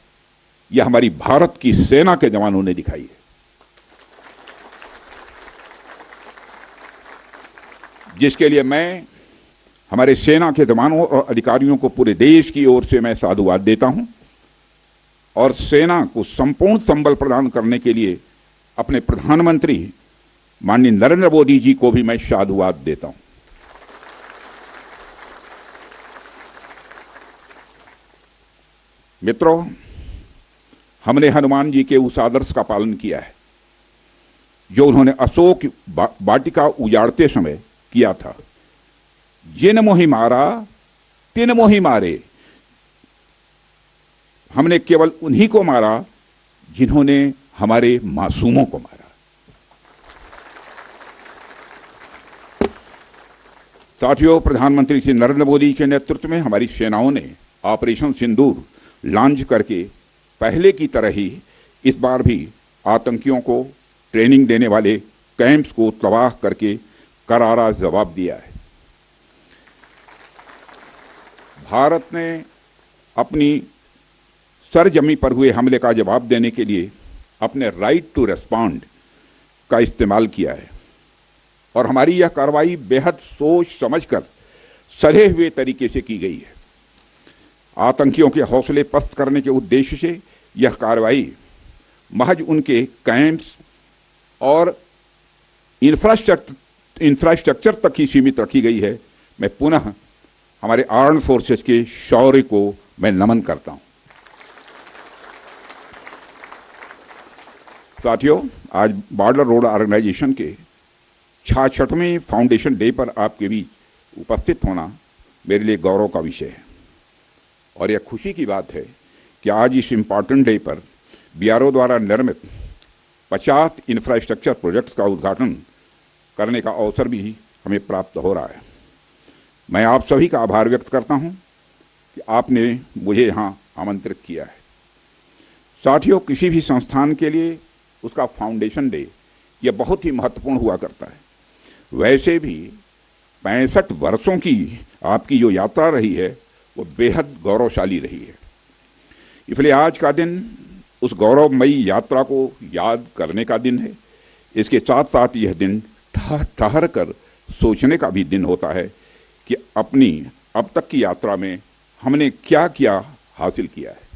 यह हमारी भारत की सेना के जवानों ने दिखाई है, जिसके लिए मैं हमारे सेना के जवानों और अधिकारियों को पूरे देश की ओर से मैं साधुवाद देता हूं और सेना को संपूर्ण संबल प्रदान करने के लिए अपने प्रधानमंत्री माननीय नरेंद्र मोदी जी को भी मैं साधुवाद देता हूं। मित्रों, हमने हनुमान जी के उस आदर्श का पालन किया है जो उन्होंने अशोक वाटिका उजाड़ते समय किया था जिन मोहि मारा तिन मोहि मारे, हमने केवल उन्हीं को मारा जिन्होंने हमारे मासूमों को मारा। साथियों, प्रधानमंत्री श्री नरेंद्र मोदी के नेतृत्व में हमारी सेनाओं ने ऑपरेशन सिंदूर लॉन्च करके पहले की तरह ही इस बार भी आतंकियों को ट्रेनिंग देने वाले कैंप्स को तबाह करके करारा जवाब दिया है। भारत ने अपनी सरजमी पर हुए हमले का जवाब देने के लिए अपने राइट टू रेस्पॉन्ड का इस्तेमाल किया है और हमारी यह कार्रवाई बेहद सोच समझकर सधे हुए तरीके से की गई है। आतंकियों के हौसले पस्त करने के उद्देश्य से यह कार्रवाई महज उनके कैंप्स और इंफ्रास्ट्रक्चर तक ही सीमित रखी गई है। मैं पुनः हमारे आर्म फोर्सेस के शौर्य को मैं नमन करता हूं। साथियों, आज बॉर्डर रोड ऑर्गेनाइजेशन के 66वें फाउंडेशन डे पर आपके बीच उपस्थित होना मेरे लिए गौरव का विषय है और यह खुशी की बात है कि आज इस इम्पॉर्टेंट डे पर बीआरओ द्वारा निर्मित 50 इंफ्रास्ट्रक्चर प्रोजेक्ट्स का उद्घाटन करने का अवसर भी हमें प्राप्त हो रहा है। मैं आप सभी का आभार व्यक्त करता हूं कि आपने मुझे यहां आमंत्रित किया है। साथियों, किसी भी संस्थान के लिए उसका फाउंडेशन डे यह बहुत ही महत्वपूर्ण हुआ करता है। वैसे भी 65 वर्षों की आपकी जो यात्रा रही है वो बेहद गौरवशाली रही है। इसलिए आज का दिन उस गौरवमयी यात्रा को याद करने का दिन है। इसके साथ साथ यह दिन ठहर कर सोचने का भी दिन होता है कि अपनी अब तक की यात्रा में हमने क्या क्या हासिल किया है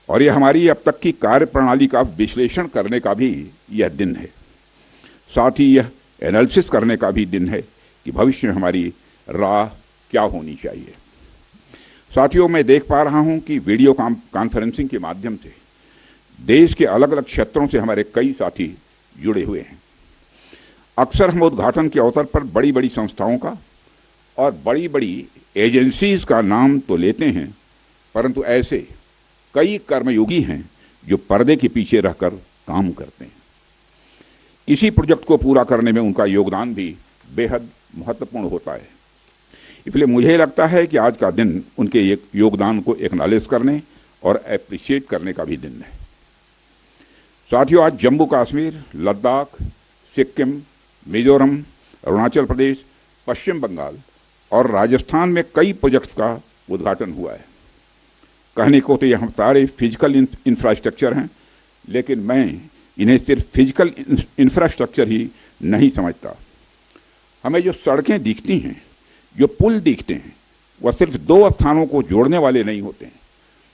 और यह हमारी अब तक की कार्य प्रणाली का विश्लेषण करने का भी यह दिन है। साथ ही यह एनालिसिस करने का भी दिन है कि भविष्य में हमारी राह क्या होनी चाहिए। साथियों, मैं देख पा रहा हूं कि वीडियो कॉन्फ्रेंसिंग के माध्यम से देश के अलग अलग क्षेत्रों से हमारे कई साथी जुड़े हुए हैं। अक्सर हम उद्घाटन के अवसर पर बड़ी बड़ी संस्थाओं का और बड़ी बड़ी एजेंसीज का नाम तो लेते हैं, परंतु ऐसे कई कर्मयोगी हैं जो पर्दे के पीछे रहकर काम करते हैं। किसी प्रोजेक्ट को पूरा करने में उनका योगदान भी बेहद महत्वपूर्ण होता है। इसलिए मुझे लगता है कि आज का दिन उनके एक योगदान को एक्नॉलेज करने और एप्रिशिएट करने का भी दिन है। साथियों, आज जम्मू कश्मीर, लद्दाख, सिक्किम, मिजोरम, अरुणाचल प्रदेश, पश्चिम बंगाल और राजस्थान में कई प्रोजेक्ट्स का उद्घाटन हुआ है। कहने को तो यह सारे फिजिकल इंफ्रास्ट्रक्चर हैं, लेकिन मैं इन्हें सिर्फ फिजिकल इंफ्रास्ट्रक्चर ही नहीं समझता। हमें जो सड़कें दिखती हैं, जो पुल दिखते हैं, वह सिर्फ दो स्थानों को जोड़ने वाले नहीं होते हैं,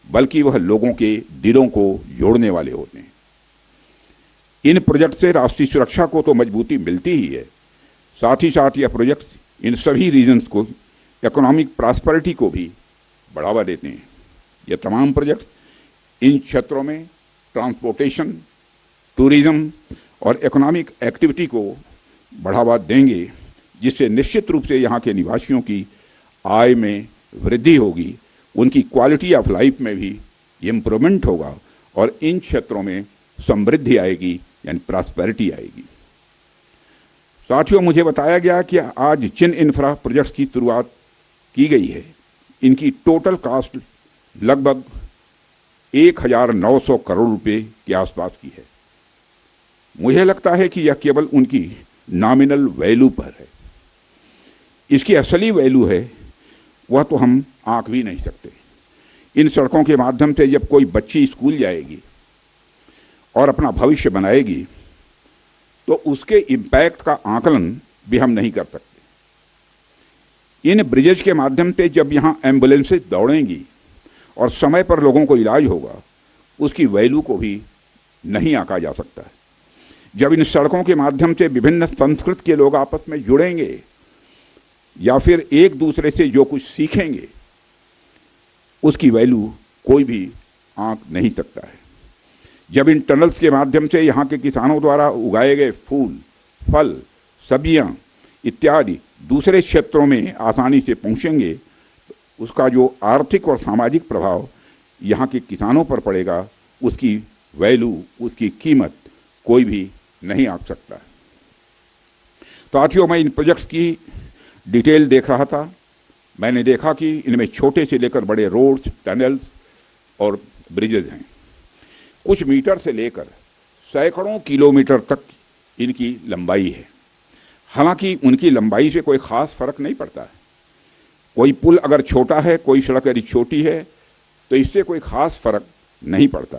बल्कि वह लोगों के दिलों को जोड़ने वाले होते हैं। इन प्रोजेक्ट से राष्ट्रीय सुरक्षा को तो मजबूती मिलती ही है, साथ ही साथ यह प्रोजेक्ट्स इन सभी रीजन्स को इकोनॉमिक प्रॉस्पेरिटी को भी बढ़ावा देते हैं। ये तमाम प्रोजेक्ट्स इन क्षेत्रों में ट्रांसपोर्टेशन, टूरिज्म और इकोनॉमिक एक्टिविटी को बढ़ावा देंगे, जिससे निश्चित रूप से यहाँ के निवासियों की आय में वृद्धि होगी, उनकी क्वालिटी ऑफ लाइफ में भी इम्प्रूवमेंट होगा और इन क्षेत्रों में समृद्धि आएगी, यानी प्रॉस्पेरिटी आएगी। साथियों, मुझे बताया गया कि आज जिन इंफ्रा प्रोजेक्ट्स की शुरुआत की गई है, इनकी टोटल कास्ट लगभग 1900 करोड़ रुपए के आसपास की है। मुझे लगता है कि यह केवल उनकी नॉमिनल वैल्यू पर है। इसकी असली वैल्यू है वह तो हम आंक भी नहीं सकते। इन सड़कों के माध्यम से जब कोई बच्ची स्कूल जाएगी और अपना भविष्य बनाएगी, तो उसके इम्पैक्ट का आकलन भी हम नहीं कर सकते। इन ब्रिजेज के माध्यम से जब यहाँ एम्बुलेंसेज दौड़ेंगी और समय पर लोगों को इलाज होगा, उसकी वैल्यू को भी नहीं आंका जा सकता है। जब इन सड़कों के माध्यम से विभिन्न संस्कृति के लोग आपस में जुड़ेंगे या फिर एक दूसरे से जो कुछ सीखेंगे, उसकी वैल्यू कोई भी आंक नहीं सकता है। जब इन टनल्स के माध्यम से यहाँ के किसानों द्वारा उगाए गए फूल, फल, सब्जियाँ इत्यादि दूसरे क्षेत्रों में आसानी से पहुंचेंगे, उसका जो आर्थिक और सामाजिक प्रभाव यहाँ के किसानों पर पड़ेगा, उसकी वैल्यू, उसकी कीमत कोई भी नहीं आंक सकता। साथियों, मैं इन प्रोजेक्ट्स की डिटेल देख रहा था। मैंने देखा कि इनमें छोटे से लेकर बड़े रोड्स, टनल्स और ब्रिजेज हैं। कुछ मीटर से लेकर सैकड़ों किलोमीटर तक इनकी लंबाई है। हालांकि उनकी लंबाई से कोई खास फर्क नहीं पड़ता है। कोई पुल अगर छोटा है, कोई सड़क यदि छोटी है, तो इससे कोई खास फर्क नहीं पड़ता,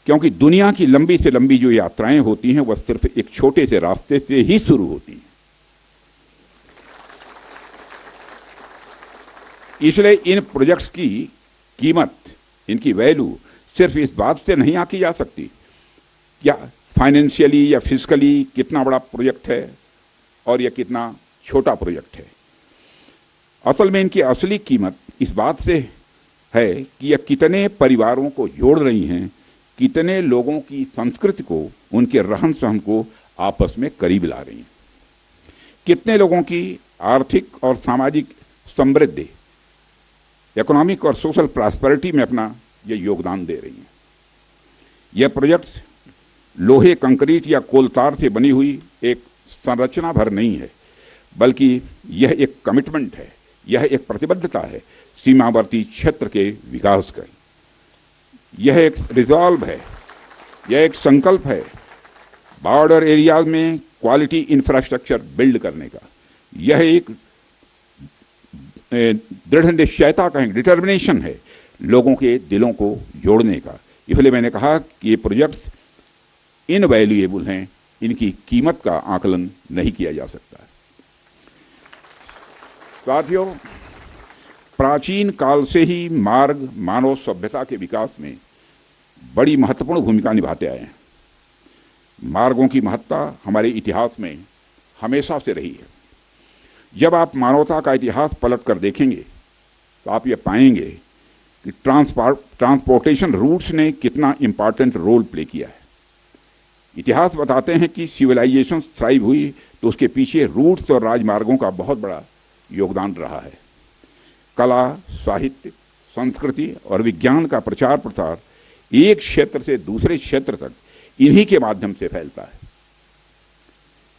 क्योंकि दुनिया की लंबी से लंबी जो यात्राएं होती हैं वह सिर्फ एक छोटे से रास्ते से ही शुरू होती हैं। इसलिए इन प्रोजेक्ट्स की कीमत, इनकी वैल्यू सिर्फ इस बात से नहीं आंकी जा सकती क्या फाइनेंशियली या फिजिकली कितना बड़ा प्रोजेक्ट है और यह कितना छोटा प्रोजेक्ट है। असल में इनकी असली कीमत इस बात से है कि यह कितने परिवारों को जोड़ रही हैं, कितने लोगों की संस्कृति को, उनके रहन सहन को आपस में करीब ला रही हैं, कितने लोगों की आर्थिक और सामाजिक समृद्धि, इकोनॉमिक और सोशल प्रॉस्पेरिटी में अपना ये योगदान दे रही हैं। यह प्रोजेक्ट्स लोहे, कंक्रीट या कोलतार से बनी हुई एक संरचना भर नहीं है, बल्कि यह एक कमिटमेंट है, यह एक प्रतिबद्धता है सीमावर्ती क्षेत्र के विकास का। यह एक रिजॉल्व है, यह एक संकल्प है बॉर्डर एरियाज में क्वालिटी इंफ्रास्ट्रक्चर बिल्ड करने का। यह एक दृढ़ निश्चयता का, डिटर्मिनेशन है लोगों के दिलों को जोड़ने का। इसलिए मैंने कहा कि ये प्रोजेक्ट्स इनवैल्यूएबल हैं, इनकी कीमत का आकलन नहीं किया जा सकता। साथियों, प्राचीन काल से ही मार्ग मानव सभ्यता के विकास में बड़ी महत्वपूर्ण भूमिका निभाते आए हैं। मार्गों की महत्ता हमारे इतिहास में हमेशा से रही है। जब आप मानवता का इतिहास पलट कर देखेंगे तो आप ये पाएंगे कि ट्रांसपोर्टेशन रूट्स ने कितना इम्पॉर्टेंट रोल प्ले किया है। इतिहास बताते हैं कि सिविलाइजेशन थ्राइव हुई तो उसके पीछे रूट्स और राजमार्गों का बहुत बड़ा योगदान रहा है। कला, साहित्य, संस्कृति और विज्ञान का प्रचार प्रसार एक क्षेत्र से दूसरे क्षेत्र तक इन्हीं के माध्यम से फैलता है।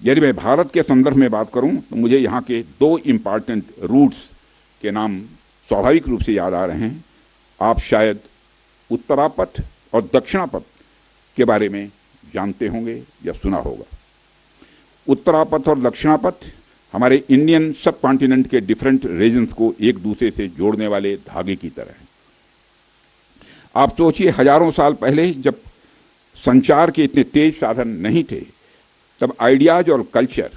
यदि मैं भारत के संदर्भ में बात करूं तो मुझे यहाँ के दो इम्पॉर्टेंट रूट्स के नाम स्वाभाविक रूप से याद आ रहे हैं। आप शायद उत्तरापथ और दक्षिणापथ के बारे में जानते होंगे या सुना होगा। उत्तरापथ और दक्षिणापथ हमारे इंडियन सब कॉन्टिनेंट के डिफरेंट रीजन्स को एक दूसरे से जोड़ने वाले धागे की तरह हैं। आप सोचिए, हजारों साल पहले जब संचार के इतने तेज साधन नहीं थे, तब आइडियाज और कल्चर,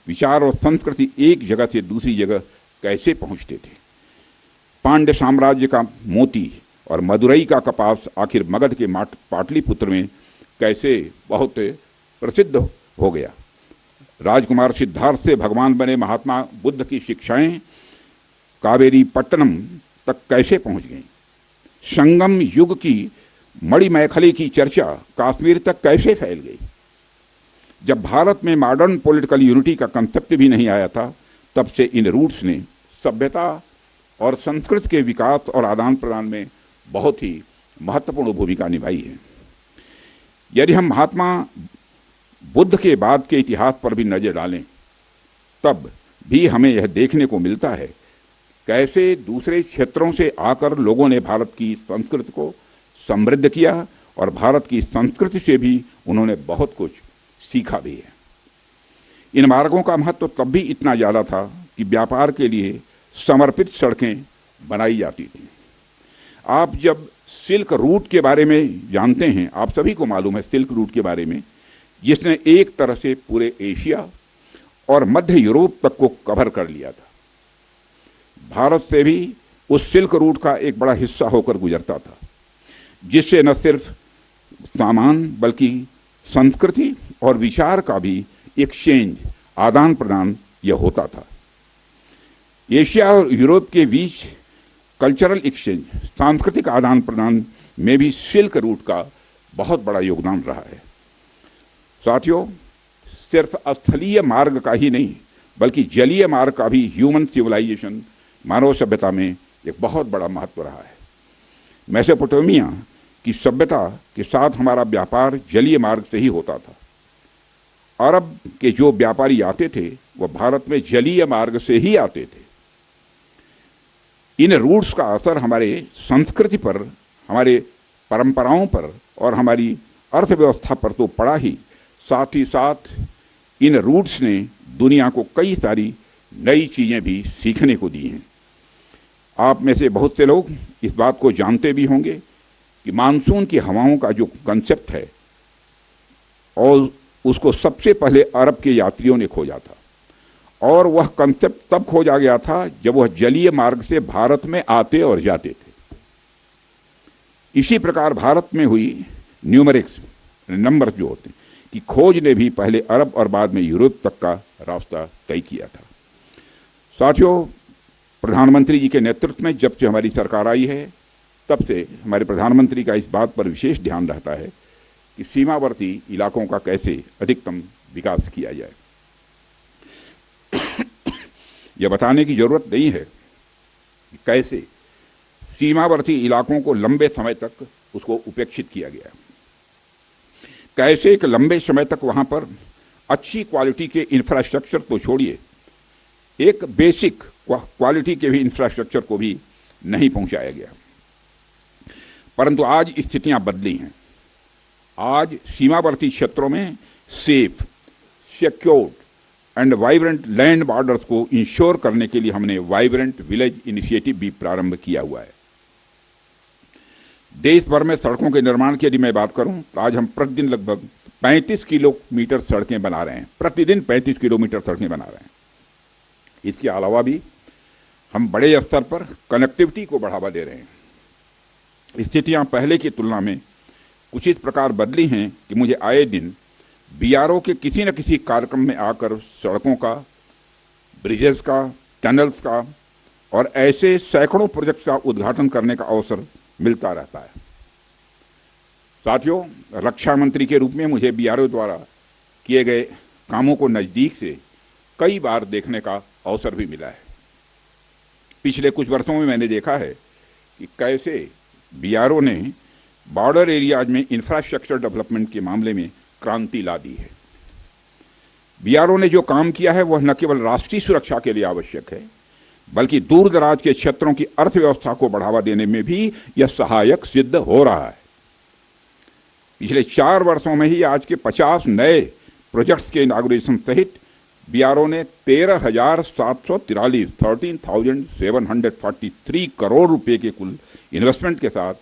विचार और संस्कृति एक जगह से दूसरी जगह कैसे पहुंचते थे। पांड्य साम्राज्य का मोती और मदुरई का कपास आखिर मगध के पाटलिपुत्र में कैसे बहुत प्रसिद्ध हो गया। राजकुमार सिद्धार्थ से भगवान बने महात्मा बुद्ध की शिक्षाएं कावेरी पट्टनम तक कैसे पहुंच गईं। संगम युग की मणिमैखली की चर्चा कश्मीर तक कैसे फैल गई। जब भारत में मॉडर्न पॉलिटिकल यूनिटी का कंसेप्ट भी नहीं आया था, तब से इन रूट्स ने सभ्यता और संस्कृति के विकास और आदान प्रदान में बहुत ही महत्वपूर्ण भूमिका निभाई है। यदि हम महात्मा बुद्ध के बाद के इतिहास पर भी नजर डालें, तब भी हमें यह देखने को मिलता है कैसे दूसरे क्षेत्रों से आकर लोगों ने भारत की संस्कृति को समृद्ध किया और भारत की संस्कृति से भी उन्होंने बहुत कुछ सीखा भी है। इन मार्गों का महत्व तब भी इतना ज़्यादा था कि व्यापार के लिए समर्पित सड़कें बनाई जाती थी। आप जब सिल्क रूट के बारे में जानते हैं, आप सभी को मालूम है सिल्क रूट के बारे में, जिसने एक तरह से पूरे एशिया और मध्य यूरोप तक को कवर कर लिया था। भारत से भी उस सिल्क रूट का एक बड़ा हिस्सा होकर गुजरता था, जिससे न सिर्फ सामान बल्कि संस्कृति और विचार का भी एक्सचेंज, आदान प्रदान यह होता था। एशिया और यूरोप के बीच कल्चरल एक्सचेंज, सांस्कृतिक आदान प्रदान में भी सिल्क रूट का बहुत बड़ा योगदान रहा है। साथियों, सिर्फ स्थलीय मार्ग का ही नहीं बल्कि जलीय मार्ग का भी ह्यूमन सिविलाइजेशन मानव सभ्यता में एक बहुत बड़ा महत्व रहा है। मेसोपोटामिया की सभ्यता के साथ हमारा व्यापार जलीय मार्ग से ही होता था। अरब के जो व्यापारी आते थे वह भारत में जलीय मार्ग से ही आते थे। इन रूट्स का असर हमारे संस्कृति पर, हमारे परंपराओं पर और हमारी अर्थव्यवस्था पर तो पड़ा ही, साथ ही साथ इन रूट्स ने दुनिया को कई सारी नई चीजें भी सीखने को दी हैं। आप में से बहुत से लोग इस बात को जानते भी होंगे कि मानसून की हवाओं का जो कंसेप्ट है और उसको सबसे पहले अरब के यात्रियों ने खोजा था, और वह कंसेप्ट तब खोजा गया था जब वह जलीय मार्ग से भारत में आते और जाते थे। इसी प्रकार भारत में हुई न्यूमेरिक्स, नंबर जो होते हैं, की खोज ने भी पहले अरब और बाद में यूरोप तक का रास्ता तय किया था। साथियों, प्रधानमंत्री जी के नेतृत्व में जब से हमारी सरकार आई है तब से हमारे प्रधानमंत्री का इस बात पर विशेष ध्यान रहता है कि सीमावर्ती इलाकों का कैसे अधिकतम विकास किया जाए। यह बताने की जरूरत नहीं है कि कैसे सीमावर्ती इलाकों को लंबे समय तक उसको उपेक्षित किया गया, कैसे एक लंबे समय तक वहां पर अच्छी क्वालिटी के इंफ्रास्ट्रक्चर तो छोड़िए, एक बेसिक क्वालिटी के भी इंफ्रास्ट्रक्चर को भी नहीं पहुंचाया गया। परंतु आज स्थितियां बदली हैं। आज सीमावर्ती क्षेत्रों में safe, secured and vibrant land borders को इंश्योर करने के लिए हमने वाइब्रेंट विलेज इनिशिएटिव भी प्रारंभ किया हुआ है। देश भर में सड़कों के निर्माण की यदि मैं बात करूं तो आज हम प्रतिदिन लगभग 35 किलोमीटर सड़कें बना रहे हैं, प्रतिदिन 35 किलोमीटर सड़कें बना रहे हैं। इसके अलावा भी हम बड़े स्तर पर कनेक्टिविटी को बढ़ावा दे रहे हैं। स्थितियां पहले की तुलना में कुछ इस प्रकार बदली हैं कि मुझे आए दिन बीआरओ के किसी न किसी कार्यक्रम में आकर सड़कों का, ब्रिजेस का, टनल्स का और ऐसे सैकड़ों प्रोजेक्ट्स का उद्घाटन करने का अवसर मिलता रहता है। साथियों, रक्षा मंत्री के रूप में मुझे बीआरओ द्वारा किए गए कामों को नजदीक से कई बार देखने का अवसर भी मिला है। पिछले कुछ वर्षों में मैंने देखा है कि कैसे बीआरओ ने बॉर्डर एरियाज में इंफ्रास्ट्रक्चर डेवलपमेंट के मामले में क्रांति ला दी है। बीआरओ ने जो काम किया है वह न केवल राष्ट्रीय सुरक्षा के लिए आवश्यक है बल्कि दूर दराज के क्षेत्रों की अर्थव्यवस्था को बढ़ावा देने में भी यह सहायक सिद्ध हो रहा है। पिछले 4 वर्षों में ही आज के 50 नए प्रोजेक्ट्स के इनॉग्रेशन सहित बीआरओ ने 13,743 करोड़ रुपए के कुल इन्वेस्टमेंट के साथ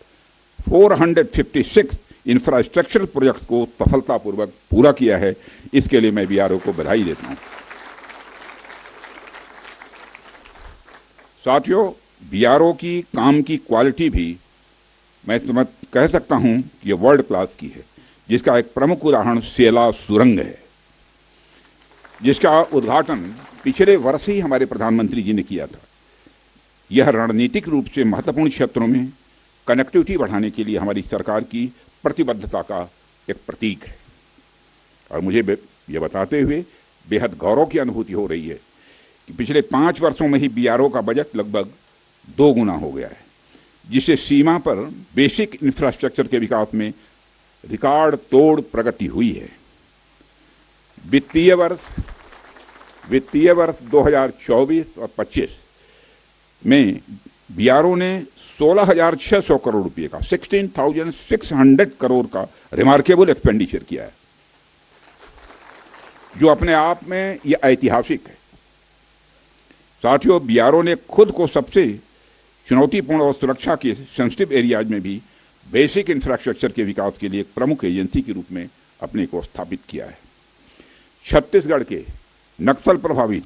456 इंफ्रास्ट्रक्चर प्रोजेक्ट्स को सफलतापूर्वक पूरा किया है। इसके लिए मैं बीआरओ को बधाई देता हूं। साथियों, बीआरओ की काम की क्वालिटी भी मैं कह सकता हूं कि ये वर्ल्ड क्लास की है, जिसका एक प्रमुख उदाहरण सेला सुरंग है, जिसका उद्घाटन पिछले वर्ष ही हमारे प्रधानमंत्री जी ने किया था। यह रणनीतिक रूप से महत्वपूर्ण क्षेत्रों में कनेक्टिविटी बढ़ाने के लिए हमारी सरकार की प्रतिबद्धता का एक प्रतीक है और मुझे यह बताते हुए बेहद गौरव की अनुभूति हो रही है कि पिछले 5 वर्षों में ही बीआरओ का बजट लगभग 2 गुना हो गया है, जिससे सीमा पर बेसिक इंफ्रास्ट्रक्चर के विकास में रिकॉर्ड तोड़ प्रगति हुई है। वित्तीय वर्ष 2024 और 25 में बीआरओ ने 16,600 करोड़ रुपए का 16,600 करोड़ का रिमार्केबल एक्सपेंडिचर किया है, जो अपने आप में यह ऐतिहासिक है। साथियों, बीआरओ ने खुद को सबसे चुनौतीपूर्ण और सुरक्षा के सेंसिटिव एरियाज में भी बेसिक इंफ्रास्ट्रक्चर के विकास के लिए एक प्रमुख एजेंसी के रूप में अपने को स्थापित किया है। छत्तीसगढ़ के नक्सल प्रभावित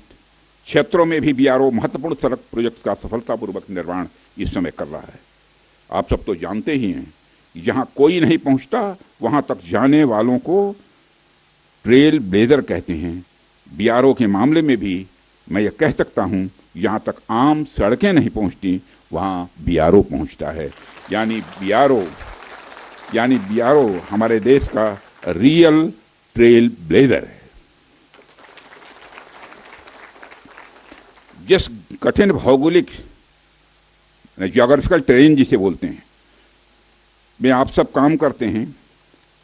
क्षेत्रों में भी बीआरओ महत्वपूर्ण सड़क प्रोजेक्ट का सफलतापूर्वक निर्माण इस समय कर रहा है। आप सब तो जानते ही हैं कि जहां कोई नहीं पहुंचता वहां तक जाने वालों को ट्रेल ब्लेजर कहते हैं। बीआरओ के मामले में भी मैं यह कह सकता हूं, जहां तक आम सड़कें नहीं पहुंचती वहां बीआरओ पहुंचता है। यानी बीआरओ हमारे देश का रियल ट्रेल ब्लेजर है। जिस कठिन भौगोलिक ज्योग्राफिकल टेरेन जिसे बोलते हैं में आप सब काम करते हैं,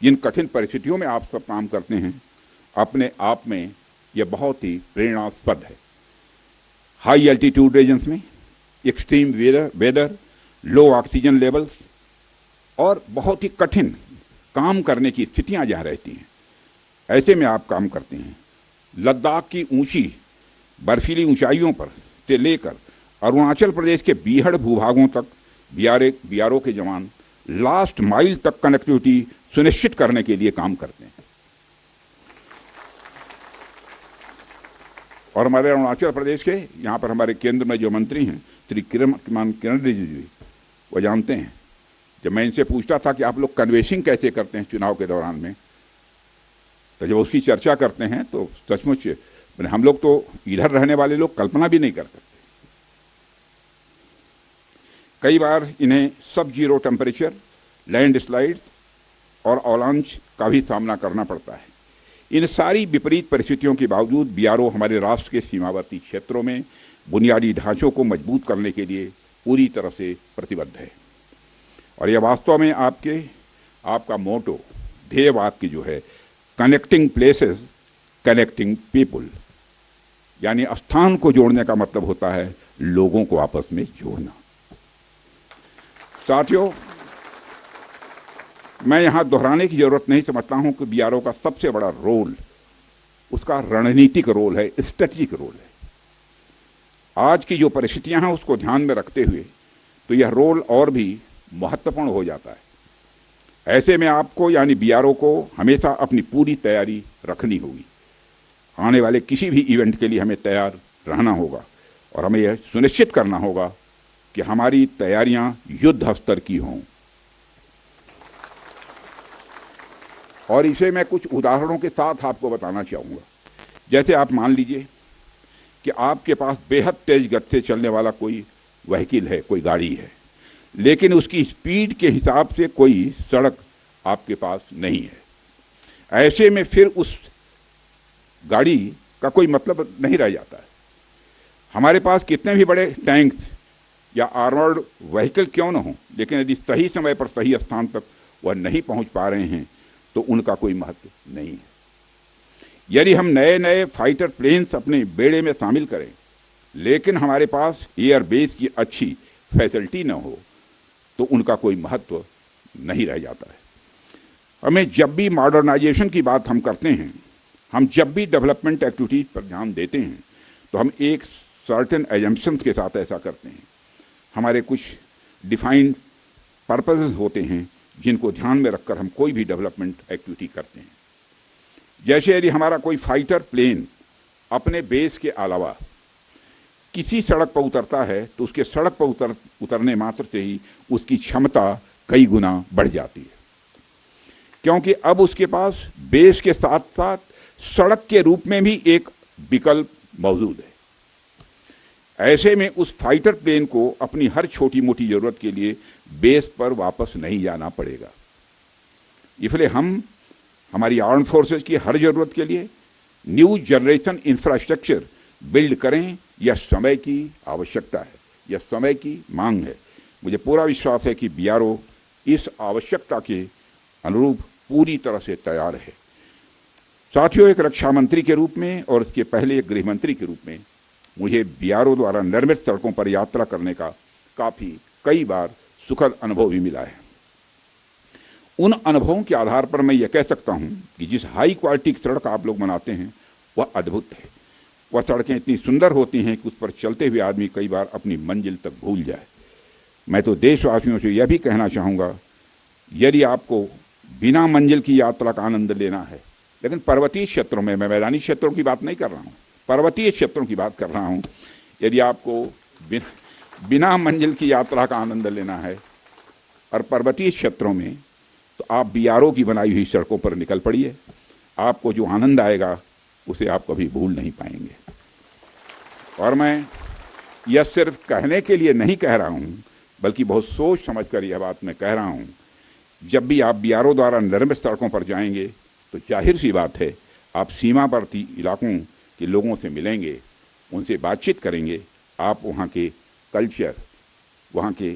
जिन कठिन परिस्थितियों में आप सब काम करते हैं, अपने आप में यह बहुत ही प्रेरणास्पद है। हाई एल्टीट्यूड रीजन्स में एक्सट्रीम वेदर, लो ऑक्सीजन लेवल्स और बहुत ही कठिन काम करने की स्थितियां जहाँ रहती हैं, ऐसे में आप काम करते हैं। लद्दाख की ऊंची बर्फीली ऊंचाइयों पर से लेकर अरुणाचल प्रदेश के बीहड़ भूभागों तक बीआरओ के जवान लास्ट माइल तक कनेक्टिविटी सुनिश्चित करने के लिए काम करते हैं। और हमारे अरुणाचल प्रदेश के यहाँ पर हमारे केंद्र में जो मंत्री हैं श्री किरण रिजिजू जी, वो जानते हैं। जब मैं इनसे पूछता था कि आप लोग कन्वेंसिंग कैसे करते हैं चुनाव के दौरान में, तो जब उसकी चर्चा करते हैं तो सचमुच हम लोग तो इधर रहने वाले लोग कल्पना भी नहीं कर सकते। कई बार इन्हें सब जीरो टेम्परेचर, लैंड स्लाइड्स और अवलांच का भी सामना करना पड़ता है। इन सारी विपरीत परिस्थितियों के बावजूद बीआरओ हमारे राष्ट्र के सीमावर्ती क्षेत्रों में बुनियादी ढांचों को मजबूत करने के लिए पूरी तरह से प्रतिबद्ध है। और यह वास्तव में आपका मोटो, ध्येय वाक्य जो है, कनेक्टिंग प्लेसेस कनेक्टिंग पीपुल, यानी स्थान को जोड़ने का मतलब होता है लोगों को आपस में जोड़ना। साथियों, मैं यहां दोहराने की जरूरत नहीं समझता हूं कि बीआरओ का सबसे बड़ा रोल उसका रणनीतिक रोल है, स्ट्रेटेजिक रोल है। आज की जो परिस्थितियां हैं उसको ध्यान में रखते हुए तो यह रोल और भी महत्वपूर्ण हो जाता है। ऐसे में आपको यानी बीआरओ को हमेशा अपनी पूरी तैयारी रखनी होगी। आने वाले किसी भी इवेंट के लिए हमें तैयार रहना होगा और हमें यह सुनिश्चित करना होगा कि हमारी तैयारियां युद्ध स्तर की हों। और इसे मैं कुछ उदाहरणों के साथ आपको बताना चाहूँगा। जैसे आप मान लीजिए कि आपके पास बेहद तेज गति से चलने वाला कोई व्हीकल है, कोई गाड़ी है, लेकिन उसकी स्पीड के हिसाब से कोई सड़क आपके पास नहीं है। ऐसे में फिर उस गाड़ी का कोई मतलब नहीं रह जाता है। हमारे पास कितने भी बड़े टैंक्स या आर्मर्ड व्हीकल क्यों न हो, लेकिन यदि सही समय पर सही स्थान तक वह नहीं पहुंच पा रहे हैं तो उनका कोई महत्व नहीं है। यदि हम नए नए फाइटर प्लेन्स अपने बेड़े में शामिल करें, लेकिन हमारे पास एयर बेस की अच्छी फैसिलिटी न हो, तो उनका कोई महत्व नहीं रह जाता है। हमें जब भी मॉडर्नाइजेशन की बात हम करते हैं, हम जब भी डेवलपमेंट एक्टिविटीज पर ध्यान देते हैं, तो हम एक सर्टेन एजम्पशंस के साथ ऐसा करते हैं। हमारे कुछ डिफाइंड पर्पसेस होते हैं जिनको ध्यान में रखकर हम कोई भी डेवलपमेंट एक्टिविटी करते हैं। जैसे यदि हमारा कोई फाइटर प्लेन अपने बेस के अलावा किसी सड़क पर उतरता है तो उसके सड़क पर उतरने मात्र से ही उसकी क्षमता कई गुना बढ़ जाती है, क्योंकि अब उसके पास बेस के साथ साथ सड़क के रूप में भी एक विकल्प मौजूद है। ऐसे में उस फाइटर प्लेन को अपनी हर छोटी मोटी जरूरत के लिए बेस पर वापस नहीं जाना पड़ेगा। इसलिए हम हमारी आर्म फोर्सेस की हर जरूरत के लिए न्यू जनरेशन इंफ्रास्ट्रक्चर बिल्ड करें। यह समय की आवश्यकता है, यह समय की मांग है। मुझे पूरा विश्वास है कि बीआरओ इस आवश्यकता के अनुरूप पूरी तरह से तैयार है। साथियों, एक रक्षा मंत्री के रूप में और इसके पहले एक गृह मंत्री के रूप में मुझे बीआरओ द्वारा निर्मित सड़कों पर यात्रा करने का कई बार सुखद अनुभव भी मिला है। उन अनुभवों के आधार पर मैं यह कह सकता हूं कि जिस हाई क्वालिटी की सड़क आप लोग बनाते हैं वह अद्भुत है। वह सड़कें इतनी सुंदर होती हैं कि उस पर चलते हुए आदमी कई बार अपनी मंजिल तक भूल जाए। मैं तो देशवासियों से यह भी कहना चाहूँगा, यदि आपको बिना मंजिल की यात्रा का आनंद लेना है, लेकिन पर्वतीय क्षेत्रों में, मैं मैदानी क्षेत्रों की बात नहीं कर रहा हूँ, पर्वतीय क्षेत्रों की बात कर रहा हूँ, यदि आपको बिना मंजिल की यात्रा का आनंद लेना है और पर्वतीय क्षेत्रों में, तो आप बीआरओ की बनाई हुई सड़कों पर निकल पड़िए। आपको जो आनंद आएगा उसे आप कभी भूल नहीं पाएंगे। और मैं यह सिर्फ कहने के लिए नहीं कह रहा हूँ, बल्कि बहुत सोच समझकर यह बात मैं कह रहा हूँ। जब भी आप बीआरओ द्वारा निर्मित सड़कों पर जाएंगे तो जाहिर सी बात है आप सीमावर्ती इलाकों के लोगों से मिलेंगे, उनसे बातचीत करेंगे आप वहाँ के कल्चर, वहाँ के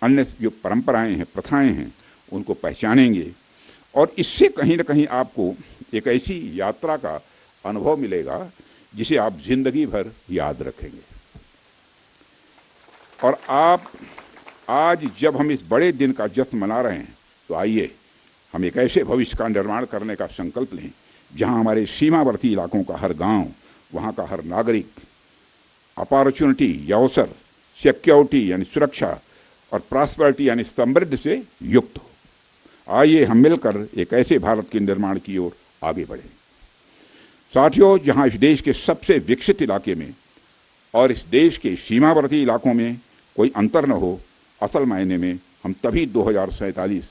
अन्य जो परंपराएं हैं, प्रथाएं हैं, उनको पहचानेंगे और इससे कहीं ना कहीं आपको एक ऐसी यात्रा का अनुभव मिलेगा जिसे आप जिंदगी भर याद रखेंगे। और आप आज जब हम इस बड़े दिन का जश्न मना रहे हैं तो आइए हम एक ऐसे भविष्य का निर्माण करने का संकल्प लें जहां हमारे सीमावर्ती इलाकों का हर गांव, वहां का हर नागरिक अपॉर्चुनिटी या अवसर, सिक्योरिटी यानी सुरक्षा और प्रॉस्पेरिटी यानी समृद्धि से युक्त हो। आइए हम मिलकर एक ऐसे भारत के निर्माण की ओर आगे बढ़ें। साथियों, जहां इस देश के सबसे विकसित इलाके में और इस देश के सीमावर्ती इलाकों में कोई अंतर न हो, असल मायने में हम तभी 2047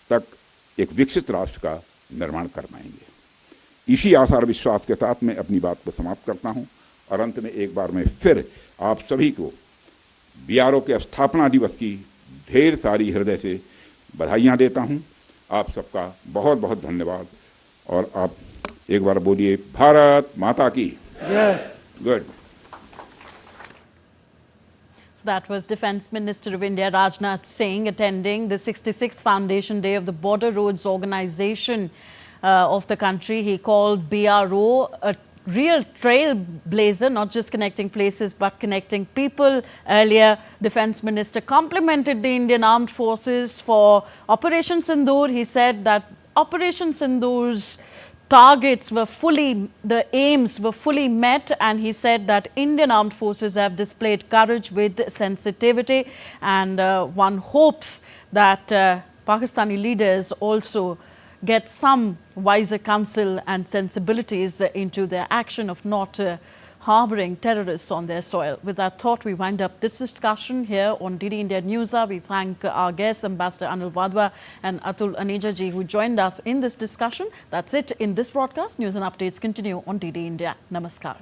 तक एक विकसित राष्ट्र का निर्माण कर पाएंगे। इसी आशा और विश्वास के साथ मैं अपनी बात को समाप्त करता हूं और अंत में एक बार मैं फिर आप सभी को बीआरओ के स्थापना दिवस की ढेर सारी हृदय से बधाइयां देता हूं। आप सबका बहुत बहुत धन्यवाद और आप एक बार बोलिए भारत माता की जय। Good. That was Defence Minister of India Rajnath Singh attending the 66th Foundation Day of the Border Roads Organization of the country. He called BRO a real trailblazer, not just connecting places but connecting people. Earlier, Defence Minister complimented the Indian Armed Forces for Operation Sindoor. He said that Operation Sindoor's targets were the aims were fully met, and he said that Indian Armed Forces have displayed courage with sensitivity, and one hopes that Pakistani leaders also get some wiser counsel and sensibilities into their action of not harbouring terrorists on their soil. With that thought, we wind up this discussion here on DD India Newshour. We thank our guests, Ambassador Anil Wadhwa and Atul Aneja ji, who joined us in this discussion. That's it in this broadcast. News and updates continue on DD India. Namaskar.